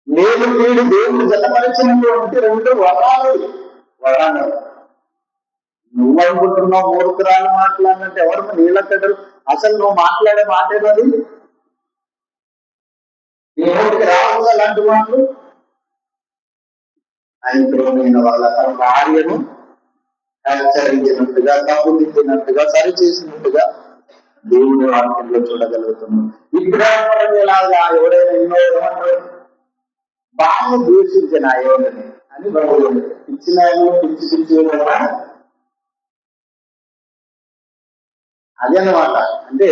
నేను కీడు దేవుడు జతపరిచినటువంటి 2 వరాలు. నువ్వు అనుకుంటున్నావు 3 పురాలు మాట్లాడినట్టు ఎవరు నీళ్ళక్కడరు? అసలు నువ్వు మాట్లాడే మాటేది దేవుడికి రావచ్చు అలాంటి మాటలు. ఆయన వాళ్ళ తన భార్యను హెచ్చరించినట్టుగా, తప్పు దిద్దినట్టుగా, సరి చేసినట్టుగా దేవుడి వాక్యంలో చూడగలుగుతున్నాం. విగ్రహపరంగా ఎవరైనా ఎన్నో ఏమంటారు, బాగా దూషించిన ఎవరిని అని ఇచ్చిన పిచ్చి పిచ్చి అదన్నమాట. అంటే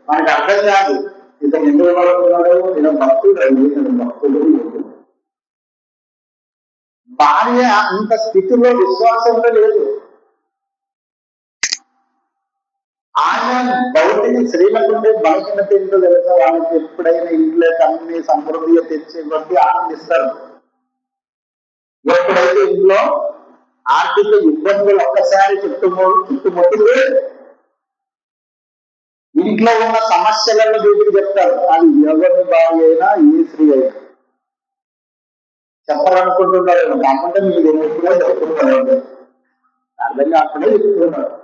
మనకు అర్థం కాదు ఇతను ఎందుకు పడుతున్నాడు, నేను భక్తుడు అండి, నేను భక్తుడు. భార్య అంత స్థితిలో విశ్వాసంలో లేదు. ఆయన భౌతిక స్త్రీలకుంటే బలహీనత ఏంటో తెలుసా, వాళ్ళకి ఎప్పుడైనా ఇంట్లో అన్ని సమృద్ధిగా తెచ్చే బట్టి ఆనందిస్తారు. ఎప్పుడైతే ఇంట్లో ఆర్థిక ఇబ్బందులు ఒక్కసారి చుట్టుముట్టితే ఇంట్లో ఉన్న సమస్యలను వీటికి చెప్తారు. అది ఎవరి భార్య అయినా, ఏ స్త్రీ అయినా చెప్పాలనుకుంటున్నారు. కాకుండా మీరు ఎప్పుడో చెప్తున్నారు, అర్థం కాకుండా చెప్తున్నారు.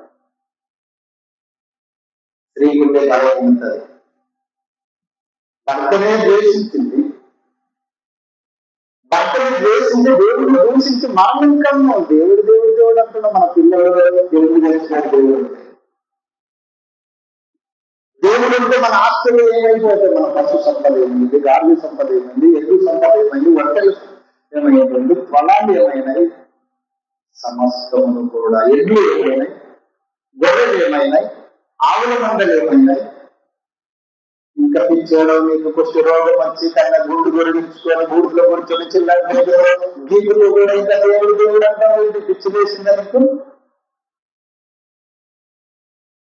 స్త్రీకి ఉండే బలం ఉంటుంది. భర్తనే ద్వేషించింది, భర్తని ద్వేషించి దేవుడిని దూషించి మనం ఇంకా దేవుడు అంటున్నాం. మన పిల్లలు దేవుడు చేసిన దేవుడు ఉంటే మన ఆస్తులు ఏమైపోతాయి, మన పశు సంపద ఏమైంది, గాలి సంపద ఏమైంది, ఎద్దు సంపద ఏమైంది, వంటలు ఏమైంది, పొలాలు ఏమైనాయి, సమస్తమును కూడా, ఎడ్లు ఏమైనాయి, గొర్రెలు ఏమైనాయి, ఆవుల మందలు ఏమైనాయి, ఇంకా పిచ్చోడం మీకు కుష్టి రోగం వచ్చి కన్నా గుండు గొరిగించుకొని గూడులో కూర్చొని చిల్లర గీకులు కూడా ఇంకా దేవుడు అంటారు. పిచ్చి వేసిందనుకు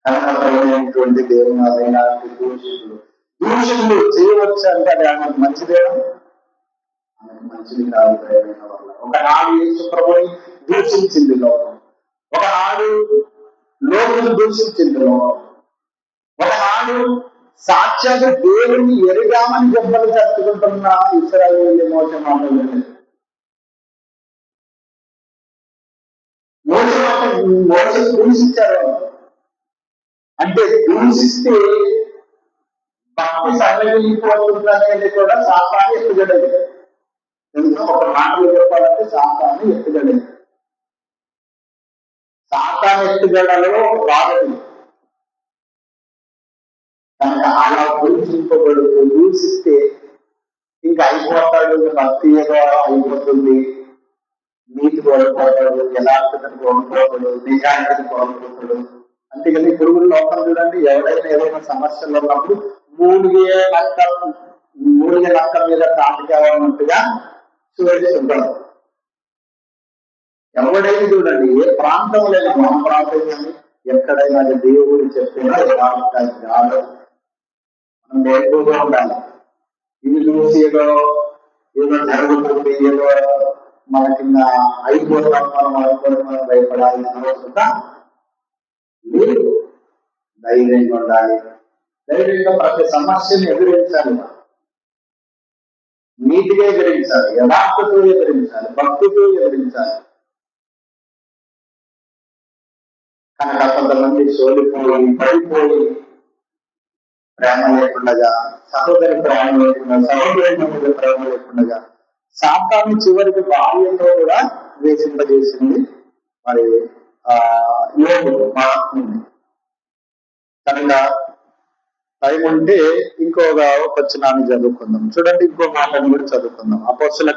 కనపడమైనటువంటి దేవుని దూషణలు చేయవచ్చు అంటే అది ఆమెకు మంచిదేనా? ఆమెకు మంచిది కాదు. ప్రేమైన వల్ల ఒకనాడు యేసు ప్రభుని దూషించింది లోకం, ఒకనాడు లోకులు దూషించింది లోకం, ఒకనాడు సాక్షాత్ దేవుని ఎరుగామని దెబ్బలు తట్టుకుంటున్న ఇశ్రాయేలు మోసం మోసం దూషించారు. అంటే దూషిస్తే భక్తి సన్నగిలిపోతుందనేది కూడా సాతాను ఎత్తుగడది. తెలుసా, ఒక మాటలు చెప్పాలంటే సాతాను ఎత్తుగడది. సాతాను ఎత్తుగడలో వాడదు. కనుక అలా దూషింపబడుతూ దూషిస్తే ఇంకా అయిపోతాడు, భక్తి ఏదో అయిపోతుంది, నీతి కోల్పోతాడు, యథార్థతను కోల్పోతాడు, నిజాయితీని కోల్పోతాడు. అంతేకాని పురుగుల లోపల చూడండి, ఎవరైనా ఏదైనా సమస్యలు ఉన్నప్పుడు మూలిగే నక్క మీద తాటికావన్నట్టుగా చూపిస్తుంటాడు. ఎవడైనా చూడండి, ఏ ప్రాంతం లేదు, మన ప్రాంతం కానీ ఎక్కడైనా అది దేవుడు చెప్పినా కాదు, మనం నేర్పుగా ఉండాలి. ఇది చూసి ఏదో జరుగుతుంది, ఏదో మనకి అయిపోతాం, మనం అనుకోవడం భయపడాల్సిన అవసరం లేదు. ధైర్యంగా ఉండాలి. ధైర్యంగా ప్రతి సమస్యను ఎదిరించాలి, నీతిగా ఎదిరించాలి, యథార్థతో ఎదిరించాలి, భక్తితో ఎదిరించాలి. కనుక కొంతమంది సోలిపోయి పడిపోయి ప్రేమ లేకుండా, సహోదరి ప్రేమ లేకుండా, సహోదరి ప్రేమ లేకుండా సాతాను చివరికి భార్యతో కూడా వేసింపజేసింది మరి యోగుడు మహాత్ముని. కనుక టైం ఉంటే ఇంకొక వచనాన్ని చదువుకుందాం. చూడండి, ఇంకో మాటను కూడా చదువుకుందాం. అపోస్తల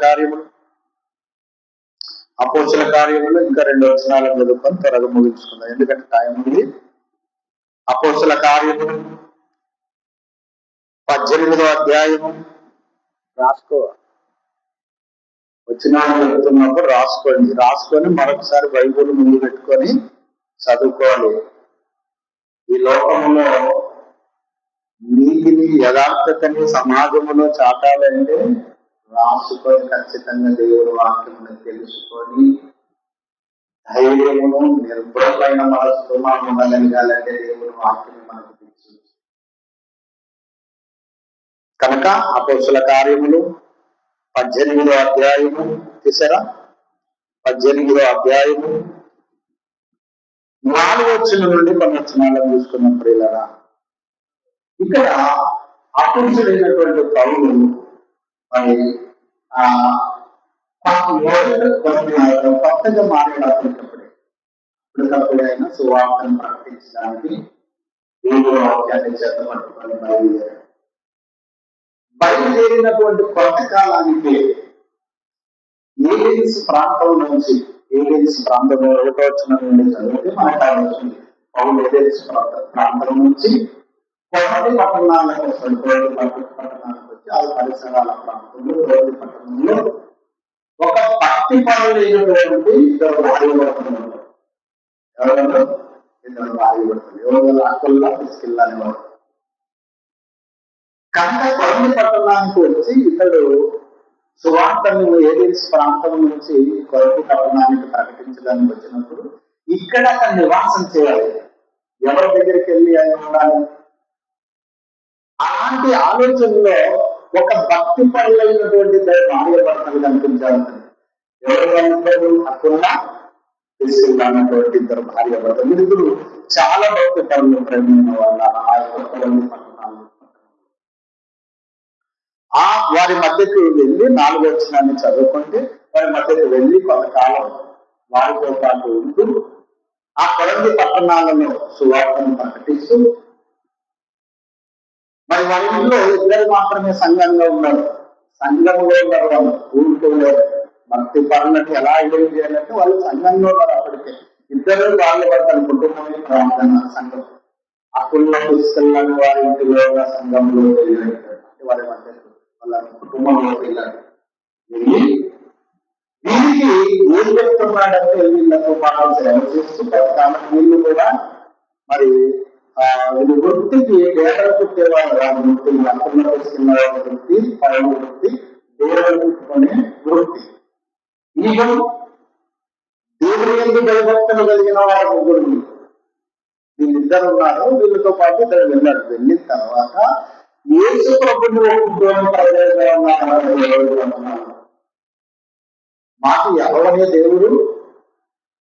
కార్యములు ఇంకా 2 వచనాలను చదువుకొని త్వరగా ముగించుకుందాం, ఎందుకంటే టైం ఉంది. అపోస్తల కార్యములు 18వ అధ్యాయము రాసుకో, వచనాలు చెప్తున్నప్పుడు రాసుకొని మరొకసారి బైబిల్ ముందు పెట్టుకొని చదువుకోవాలి. ఈ లోకంలో నీతిని, యథార్థతని సమాజంలో చాటాలంటే రాసుకొని ఖచ్చితంగా దేవుడు వాక్యమును తెలుసుకొని ధైర్యమును నిర్భయమైన మనసుతో మనం ఉండగలగాలంటే దేవుడు వాక్యం మనకు తెలుసు. కనుక అపోస్తల కార్యములు 18వ అధ్యాయము తీసారా, 18వ అధ్యాయము 4వ వచనం నుండి కొన్ని వచనాలను చూసుకున్నప్పుడు ఇలా ఇక్కడ అపురుషుడైనటువంటి పౌలు మరి కొత్తగా మారేటప్పుడే అయినా సువార్తను ప్రకటించడానికి దేవుడు వాక్యాన్ని చేతపట్టుకొని బయలుదేరినటువంటి కొంతకాలానికి ఏడెన్స్ ప్రాంతం నుంచి, ఏడెన్స్ ప్రాంతంలో 1వ వచనం నుండి చదివితే మనకు కావాల్సింది. పౌలు ఏడెన్స్ ప్రాంతం నుంచి కొరటి పట్టణాలకు వస్తాడు. పట్టణాలకు వచ్చి ఆ పరిసరాల ప్రాంతంలో కొరటి పట్టణంలో ఒక భక్తి పనులైనటువంటి 2 భార్యభర్తలు. ఎవరైనా 2 భార్యభర్తలు, ఎవరు అక్కుల్లా తీసుకెళ్ళి అనేవాడు. కనుక కొరటి పట్టణానికి వచ్చి ఇతడు సువార్తను ఏడెన్స్ ప్రాంతం నుంచి కొరటి పట్టణానికి ప్రకటించడానికి వచ్చినప్పుడు ఇక్కడ అతను నివాసం చేయాలి. ఎవరి దగ్గరికి వెళ్ళి ఆయన ఉండాలి? అలాంటి ఆలోచనలో ఒక భక్తి పనులైనటువంటి భార్యభర్తలు కనిపించాలి. ఎవరు అక్కున్నా తీసుకెళ్ళినటువంటి 2 భార్యభర్తలు. వీరు చాలా భక్తి పనులు ప్రేమైన వాళ్ళ ఆ యొక్క పట్టణాలు. వారి మధ్యకు వెళ్ళి 4వ వచనాన్ని చదువుకుంటే వారి మధ్యకు వెళ్ళి కొంతకాలం వారితో పాటు ఉంటూ ఆ కొరంది పట్టణాలలో సువార్తను ప్రకటిస్తూ మరి వారి ఇంట్లో 2 మాత్రమే సంఘంగా ఉన్నారు. సంఘంలో ఉన్నారు, వాళ్ళు ఊరితో భక్తి పనులకు ఎలా ఐడెంటిఫై చేయాలంటే వాళ్ళు సంఘంలో ఉన్నారు. అప్పటికే 2 భార్యభర్తల కుటుంబమే ప్రార్థన సంఘం. అప్పుల్లో తీసుకెళ్ళని వారి ఇంటిలో సంఘంలో వెళ్ళారు, వారి మధ్య వాళ్ళ కుటుంబంలో వెళ్ళారు. వీరికి ఏం చెప్తున్నాడంటే వీళ్ళతో మనం సేవ చేస్తూ పెడతాను. వీళ్ళు కూడా మరి వృత్తికి డేటలు పుట్టేవాళ్ళు కాదు. వృత్తి అప్పుల్లో తీసుకున్న వృత్తి, పైన వృత్తి, డేటలు పుట్టుకునే వృత్తి. ఈవెన్ దేవుడి ఎందుకు భయభక్తులు కలిగిన వారు 3 వీళ్ళిద్దరు ఉన్నారు. వీళ్ళతో పాటు ఇద్దరు వెళ్ళాడు. వెళ్ళిన తర్వాత యేసు ప్రభుని మాకు యెహోవానే దేవుడు,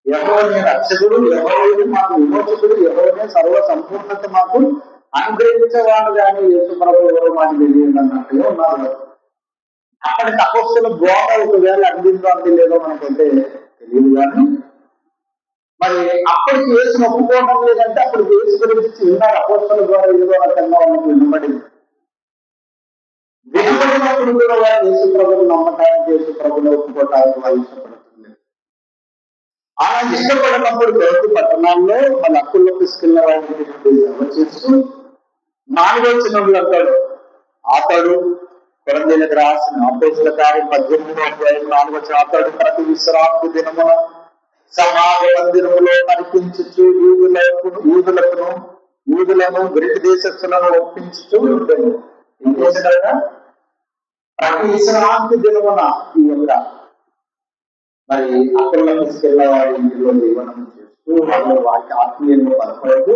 యెహోవానే రక్షకుడు, యెహోవానే మాకు విమోచకుడు, యెహోవానే సర్వ సంపూర్ణత మాకు అనుగ్రహించేవాడు కానీ యేసు ప్రభు ఎవరో మాకు తెలియదు అన్నట్టుగా ఉన్నారు. అక్కడికి అపోస్తల బోధ ఒకవేళ అందిందో లేదో మనకైతే తెలియదు కానీ మరి అప్పటికి యేసు ఒప్పుకోవడం లేదంటే అప్పుడు యేసు గురించి విన్నారు అపోస్తలుల ద్వారా ఏదో రకంగా వాళ్ళకి వినబడింది. వినబడినప్పుడు కూడా వారు యేసు ప్రభువును నమ్మటానికి యేసు ప్రభువును ఒప్పుకోవటానికి వాళ్ళు ఇష్టపడుతుంది. అలా ఇష్టపడినప్పుడు గౌతు పట్టణాల్లో వాళ్ళ హక్కుల్లో తీసుకెళ్లిన వారిని సేవ చేస్తూ 4వ వచనంలో అంటాడు, అతడు కొరింథీయులకు రాసిన అపోస్తలుల కార్యం 18వ అధ్యాయం 4వ వచనం, అతడు ప్రతి విశ్రాంతి దినమున సమాజ మందిరములో కనిపించుచు యూదులను గ్రీకు దేశస్థులను ఒప్పించుతూ ఉంటాడు. ఏం చేశాడట? ప్రతి విశ్రాంతి దినమున ఈ యొక్క మరి అక్కడ తీసుకెళ్లే వారి ఇంటిలో జీవనం చేస్తూ వాళ్ళు వాటి ఆత్మీయంగా బలపడుతూ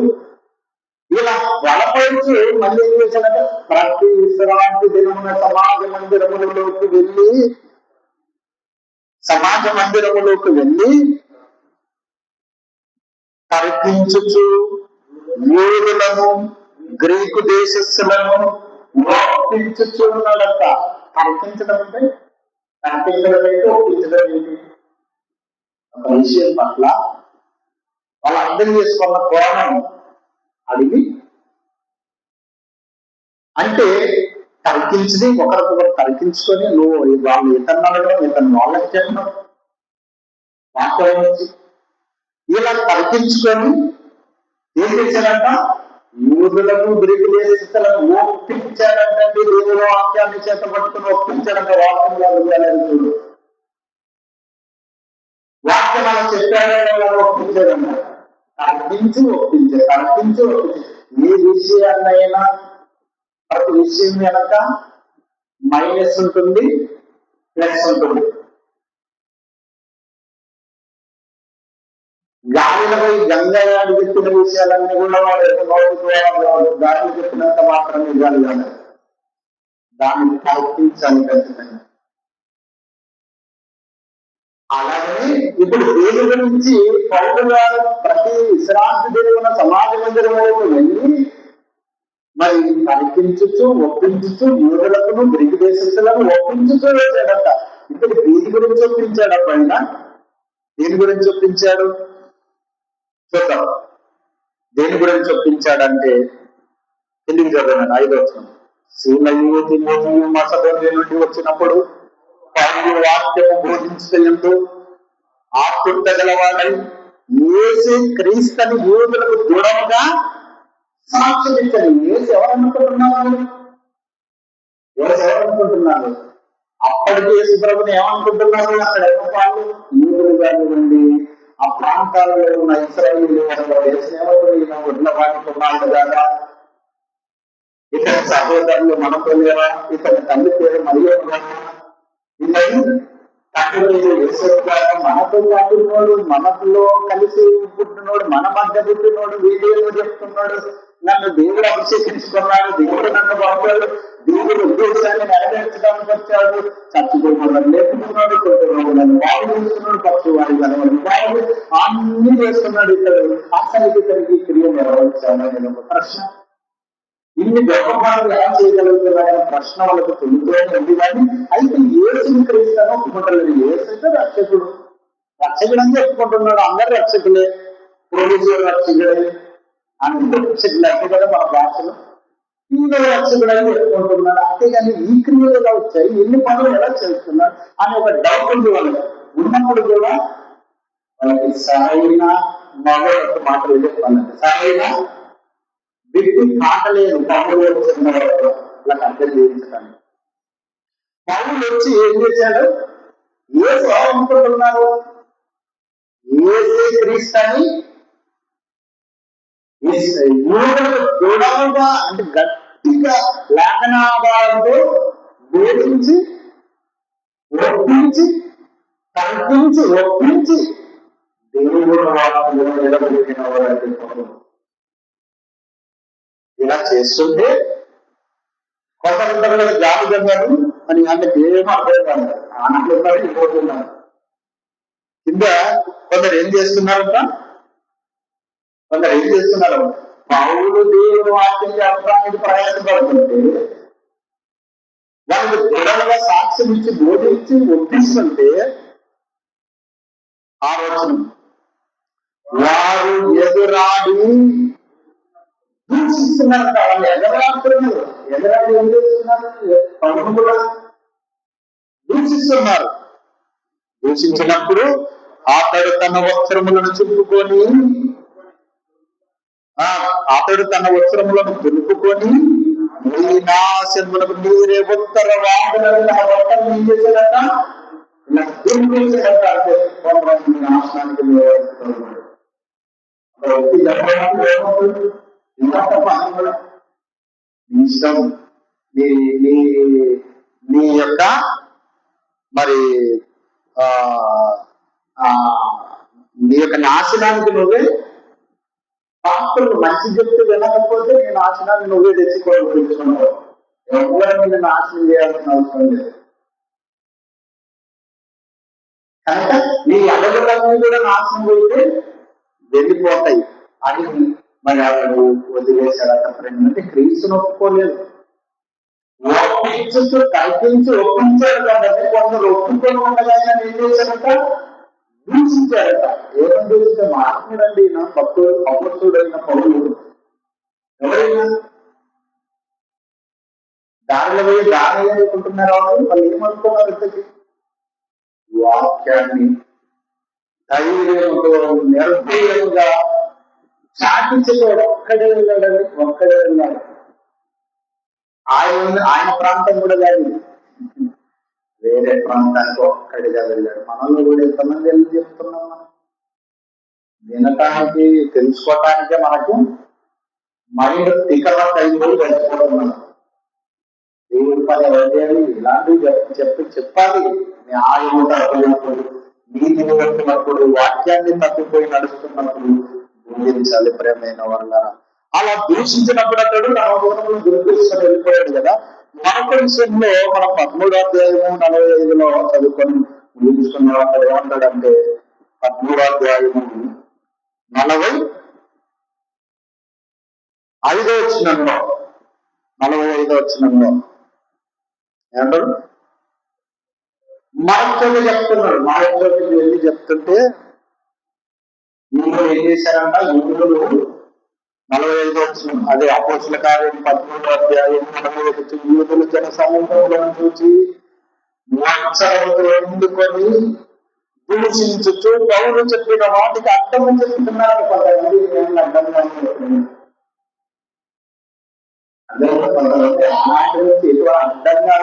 ఇలా బలపడుతూ మళ్ళీ ఏం చేశాడంటే ప్రతి విశ్రాంతి దినమున సమాజ మందిరములలోకి వెళ్ళి తర్కించుచు యూదులను గ్రీకు దేశస్థులను ఒప్పించుచు ఉన్నాడంట. తర్కించడం అంటే ఒప్పించడం ఏంటి? ఒక విషయం పట్ల వాళ్ళు అర్థం చేసుకున్న కోణం అడిగి అంటే తర్కించి ఒకరికొకరు తర్కించుకొని నువ్వు వాళ్ళు ఇతను వాళ్ళకి చెప్పడం వాస్తవం ఇలా తర్కించుకొని ఏం చేశాడంట? యూదులను గ్రీకు దేశస్థులను ఒప్పించాడంటే దేవుడు వాక్యాన్ని చేత పట్టుకుని ఒప్పించాడంట. వాక్యం వాక్యం చెప్పాడో ఒప్పించాడన్న తర్కించి ఒప్పించాడు. ఏ విషయాన్నైనా ప్రతి విషయం వెనక మైనస్ ఉంటుంది, ప్లస్ ఉంటుంది. గాలిలో గంగగాడు చెప్పిన విషయాలన్నీ కూడా వాడు గాలి చెప్పినంత మాత్రం నిజాలు కాదు, దాన్ని కల్పించాలి ఖచ్చితంగా. అలాగే ఇప్పుడు దేవుడి గురించి పౌలు గారు ప్రతి విశ్రాంతి దినమున సమాజ మందిరంలోకి వెళ్ళి మరి కల్పించుచు ఒప్పించుచు యూదులను గ్రీకు దేశస్థులను ఒప్పించుచూ వచ్చాడట. ఇప్పుడు దేని గురించి ఒప్పించాడు? పైన దేని గురించి ఒప్పించాడు చూద్దాం. దేని గురించి ఒప్పించాడంటే ఎందుకు చదివాను 5వ వచనం, సీలయు తిమోతియు మసదోనియ నుండి వచ్చినప్పుడు పౌలు వాక్యము బోధించటందు ఆత్రుత గలవాడై యేసు క్రీస్తుని యూదులకు దృఢంగా సాక్ష్యం ఇచ్చాడు. యేసు ఎవరనుకుంటున్నారు? అప్పటికి యేసు ప్రభుని ఏమనుకుంటున్నారు? అక్కడ ఎవరు? యూదులు కానివ్వండి, ఆ ప్రాంతాలలో ఉన్న ఇశ్రాయేలీయులు వడ్ల వాటి కుమారుడు కదా, ఇతని సహోదరులు మనతో లేవా, ఇతని తల్లి పేరు మరియమ్మ కదా, ఇతని తండ్రి పేరు యేసయ్య కదా, మనతో పాటున్నాడు, మనలో కలిసి పుట్టినోడు, మన మధ్య పుట్టినోడు, వీడియోలో చెప్తున్నాడు, నన్ను దేవుడు అభిషేకించుకున్నాడు, దేవుడు నన్ను పంపాడు, దేవుడు ఉద్దేశాన్ని నెరవేర్చడానికి వచ్చాడు, చచ్చిపోతున్నాడు, లేపుతున్నాడు, కొట్టుకున్నాడు, వాడు చేస్తున్నాడు, పక్షి వాడి కలవడు, వాడు అన్ని చేస్తున్నాడు. ఇతడు అసలు ఇతనికి క్రియ నెరవేర్చాడు అనేది ఒక ప్రశ్న. ఇన్ని గొప్పలు ఎలా చేయగలుగుతున్నాయని ప్రశ్న వాళ్ళకు తెలుగుతూనే ఉంది. కానీ అయితే యేసుని క్రీస్తును ఒప్పుకుంటలేదు. యేసు అయితే రక్షకుడు అని చెప్పుకుంటున్నాడు. అందరు రక్షకులే, పోలీసులు రక్షకుడే, అందరూ రక్షకులు అంటే కదా మన భాషలో. ఇందులో రక్షకుడు అని చెప్పుకుంటున్నాడు. అంతేగాని ఈ క్రియలు ఎలా వచ్చాయి, ఎన్ని పనులు ఎలా చేస్తున్నాడు అని ఒక డౌట్ ఉంది వాళ్ళకి. ఉన్నప్పుడు కూడా వాళ్ళకి సరైన మగ మాటలు చెప్పాలంటే సరైన వ్యక్తి కాటలేదు. పౌలు వచ్చిన వాళ్ళకి అర్థం చేయించడానికి పౌలు వచ్చి ఏం చేశాడు? యేసు అనుకుంటున్నారు, యేసే క్రీస్తుని యూదులకు దృఢంగా అంటే గట్టిగా లేఖనాధారంతో బోధించి ఒప్పించి కల్పించి ఒప్పించి దేవుడు వాక్యంలో నిలబెట్టిన వారంటే ఇలా చేస్తుంటే కొంతమంది జాబు చెప్పారు అని అంటే ఏమో అర్థం కాదు. ఆనందం ఇవ్వబోతున్నారు. కింద కొందరు ఏం చేస్తున్నారంట, పౌలు దేవుడు వాక్యం చెప్పడానికి ప్రయాసపడుతుంటే వాళ్ళకి దృఢంగా సాక్ష్యం ఇచ్చి బోధించి ఒప్పిస్తుంటే 6వ వచనం, వారు ఎదురాడి దూషిస్తున్నారంట. వాళ్ళు ఎగరాడుతున్నారు. ఎగరాడి ఏం చేస్తున్నారు? పనులు కూడా దూషిస్తున్నారు. దూషించినప్పుడు అతడు తన వస్త్రములను చుట్టుకొని మీ నాశనములకు మీరే ఉత్తర వాహనాలను ఆ బట్టలు ఏం చేశారట? ఇలా దుర్మించారట. అంటే నాశనానికి ఇష్టం నీ యొక్క మరి నీ యొక్క నాశనానికి నువ్వే పాత్రలు. మంచి చెప్తే వినకపోతే నీ నాశనాన్ని నువ్వే తెచ్చుకోవాలనుకుంటున్నావు. ఎవరు మీద నాశనం చేయాల్సిన అవసరం లేదు. కనుక నీ అడవులన్నీ కూడా నాశనం అయితే వెళ్ళిపోతాయి అని మరి వాళ్ళు వదిలేశారట. అంటే క్రీస్తుని ఒప్పుకోలేదు. ఒప్పించుతూ కల్పించి ఒప్పించారు కాబట్టి కొందరు ఒప్పుకొని ఉండగా ఏం చేశారట? దూషించారట. ఏమని దూషిస్తే మహాత్ముడండి నా పప్పుడైన పౌరులు ఎవరైనా దారిలో పోయి దారి అనుకుంటున్నారు. వాళ్ళు ఏమనుకున్నారు? ఇంతకి వాక్యాన్ని ధైర్యంతో నిర్భయంగా చాటించేవాడు. ఒక్కడే వెళ్ళాడండి. ఒక్కడే వెళ్ళాడు. ఆయన ప్రాంతం కూడా కాదు, వేరే ప్రాంతానికి ఒక్కడిగా వెళ్ళాడు. మనలో కూడా ఎంతమంది వెళ్ళి చెప్తున్నాం? మనం వినటానికి తెలుసుకోవటానికే మనకు మైండ్ తికల టైంలో గడిచిపోతున్నాం. దేవుడి పని ఎవరు ఇలాంటివి చెప్పాలి. న్యాయము తప్పినప్పుడు, నీతిని తప్పినప్పుడు, వాక్యాన్ని తప్పిపోయి నడుస్తున్నప్పుడు బోధించాలి. ప్రేమైన వాళ్ళ అలా దూషించినప్పుడు అతడు నా గుణములను దుర్దృష్టం వెళ్ళిపోయాడు కదా. మరొక విషయంలో మనం 13వ అధ్యాయము 45లో చదువుకొని ముగించుకున్నాడు. అక్కడ ఏమంటాడంటే 13వ అధ్యాయము 45వ వచనంలో ఏమంటాడు? మరొకటి చెప్తున్నాడు. మరొకటి వెళ్ళి చెప్తుంటే ఏం చేశారంట? యూదులు 45వ వచనం, అదే అపోస్తల కార్యం 13వ అధ్యాయం 41. యూదులు జన సమూహములను చూచి వాత్సరముతో ఎందుకొని దూషించుచు పౌలు చెప్పిన వాటికి అర్థము చెప్తున్నారు. కొంతమంది అర్థంగా అర్థంగా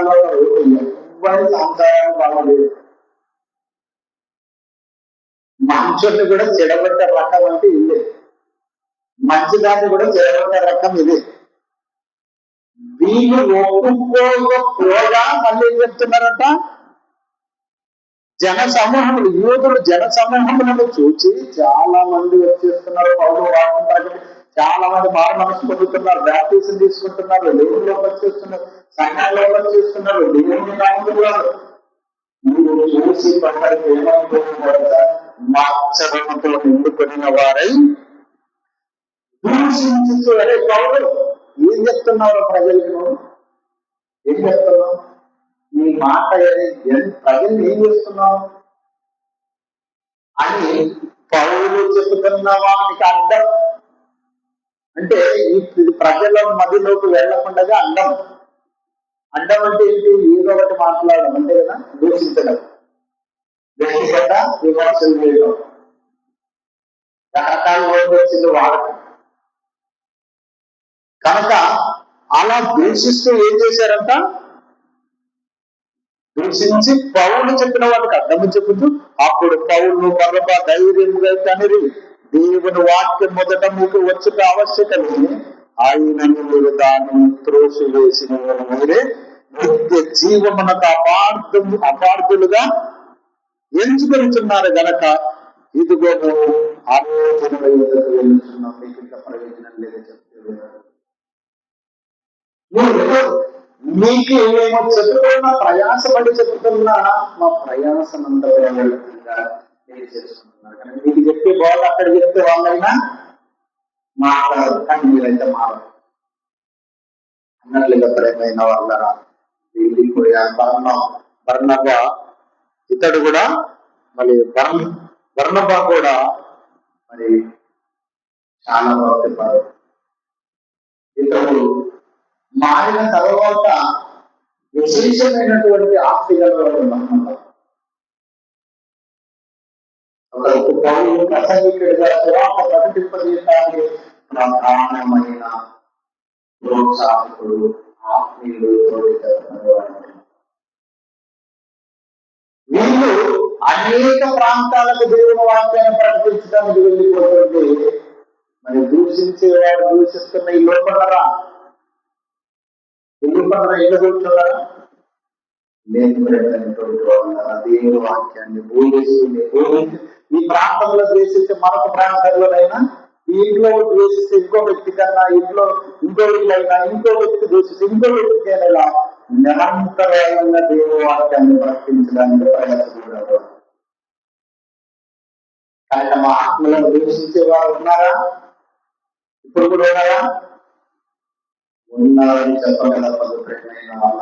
ఎవరి సంసారాలు బాగలేదు. మనుషుల్ని కూడా చెడగొట్టే రకం అంటే ఇదే. మంచిదాన్ని కూడా చెడగొట్టే రకం ఇదే. వీళ్ళు ఒప్పుకోగా మళ్ళీ ఏం చెప్తున్నారట? జన సమూహములు, యూదులు జన సమూహములను చూచి చాలా మంది వచ్చేస్తున్నారు. పౌలు వాక్యం ప్రకటి చాలా మంది మారు మనసు పొందుతున్నారు. బ్యాప్టిజం తీసుకుంటున్నారు. దేవుళ్ళలోకి వచ్చేస్తున్నారు. సంఘాల్లోకి వచ్చేస్తున్నారు. దేవుని నాయకులు మీరు చూసి కొందరికి ఏమనుకుంటున్నారట? మాత్సర్యంతో నిండుకొనిన వారై దూషించు. అరే పౌలు ఏం చెప్తున్నావు ప్రజలకు? ఏం చెప్తున్నావు? నీ మాట ప్రజల్ని ఏం చేస్తున్నావు అని పౌలు చెప్తున్న వాటికి అడ్డం. అంటే ఈ ప్రజల మధ్యలోకి వెళ్లకుండా అడ్డం. అడ్డం అంటే ఏంటి? ఏదో ఒకటి మాట్లాడడం అంటే కదా, దూషించడం, వ్యక్తిగత విమర్శలు చేయడం, రకరకాల వచ్చింది వాడటం. కనుక అలా దూషిస్తూ ఏం చేశారంట? దూషించి పౌలు చెప్పిన వాటికి అర్థము చెబుతూ అప్పుడు పౌలు బర్నబా ధైర్యముగా కనిరి దేవుని వాక్యం మొదట మీకు వచ్చుట ఆవశ్యకమే, ఆయనను మీరు దాన్ని త్రోసి వేసిన మీరే నిత్య జీవమునకు అపార్థులుగా ఎంచుకొనిచున్నారు గనక ఇదిగో ఆలోచనలు వెళ్తున్నాం. మీకు ఇంకా ప్రయోజనం లేదో చెప్తే మీకు ఏమేమో చెప్పుకున్నా, ప్రయాసపడి చెప్పుకున్నా మా ప్రయాసం అంతా చేసుకుంటున్నారు. కానీ మీకు చెప్పే బాధ అక్కడ చెప్తే వాళ్ళైనా మాట్లాడరు, కానీ మీరైతే మారరు అన్నట్లుగా ప్రేమైన వాళ్ళ వెళ్ళిపోయారు. బర్నబా ఇతడు కూడా మళ్ళీ బర్నబా కూడా మరి చాలా భక్తిపడు. ఇతడు మారిన తర్వాత విశేషమైనటువంటి ఆస్తి గలవాడు మహమ్మద్. ఒకరికి పౌరులు ప్రసంగికుడిగా సువార్త ప్రకటింపజేయడానికి ప్రధానమైన ప్రోత్సాహకుడు, ఆత్మీయుడు, వీళ్ళు అనేక ప్రాంతాలకు దేవుని వాక్యాన్ని ప్రకటించడానికి వెళ్ళిపోతుంటే మరి దూషించేవాడు దూషిస్తున్న ఈ లోపలరా ఇల్లు కూర్చోరా లేకపోయినటువంటి వాళ్ళ దేవుని వాక్యాన్ని బోధిస్తుంది. ఈ ప్రాంతంలో ద్వేషిస్తే మరొక ప్రాంతంలోనైనా ఈ ఇంట్లో ద్వేషిస్తే ఇంకో వ్యక్తి కన్నా, ఇంట్లో ఇంకో ఇళ్ళైనా ఇంకో వ్యక్తి ద్వేషిస్తే ఇంకో వ్యక్తికైనా నిరంతరమైన దేవుని వాక్యాన్ని ప్రకటించడానికి ప్రయత్నిస్తున్నారు. కనుక మా ఆత్మలను ద్వేషించే వారు ఉన్నారా? ఇప్పుడు కూడా ఉన్నారా? ఉన్నారని చెప్పగల పద్ధతిమైన వాళ్ళ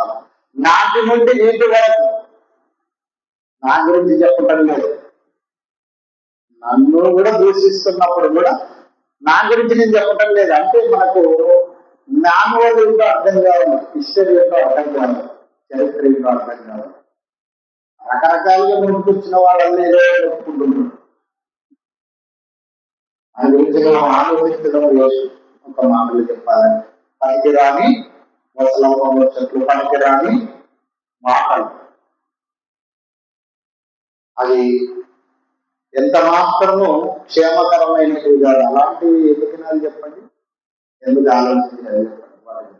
నాటి నుండి నీటి వరకు నా గురించి చెప్పటం లేదు. నన్ను కూడా దూషిస్తున్నప్పుడు కూడా నా గురించి నేను చెప్పటం లేదు. అంటే మనకు మాన్యువల్ ఏంటో అర్థం కావాలి, హిస్టరీ ఏంటో అర్థం కావాలి, చరిత్ర ఏంటో అర్థం కావాలి. రకరకాలుగా ముందుకొచ్చిన వాళ్ళని ఏదో చెప్పుకుంటున్నాం. దాని గురించి మనం ఆలోచించడం లేదు. ఒక మాటలు చెప్పాలని పనికిరాని ముసలమ్మ చెట్లు, పనికిరాని మాటలు. అది ఎంత మాత్రము క్షేమకరమైనది కాదు. అలాంటివి ఎందుకు చెప్పండి, ఎందుకు ఆలోచించాలి చెప్పండి.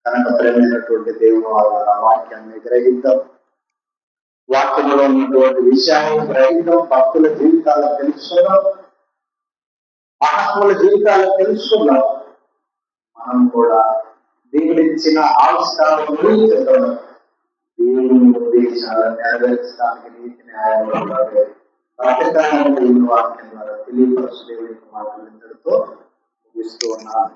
కనుక ప్రేమైనటువంటి దేవుని వాళ్ళ వాక్యాన్ని గ్రహిద్దాం, వాక్యంలో ఉన్నటువంటి విషయాన్ని గ్రహిద్దాం, భక్తుల జీవితాలను తెలుసుకుందాం, మహాత్ముల జీవితాలను తెలుసుకుందాం. మనం కూడా దేవుడిచ్చిన ఆవిష్కారం గురించి దేవుని ఉద్దేశాలను నెరవేర్చడానికి నీతి న్యాయాలు దేవుని వాక్యం ద్వారా తెలియపరచు దేవుని మాటలు ఇంతటితో ముగిస్తూ ఉన్నాను.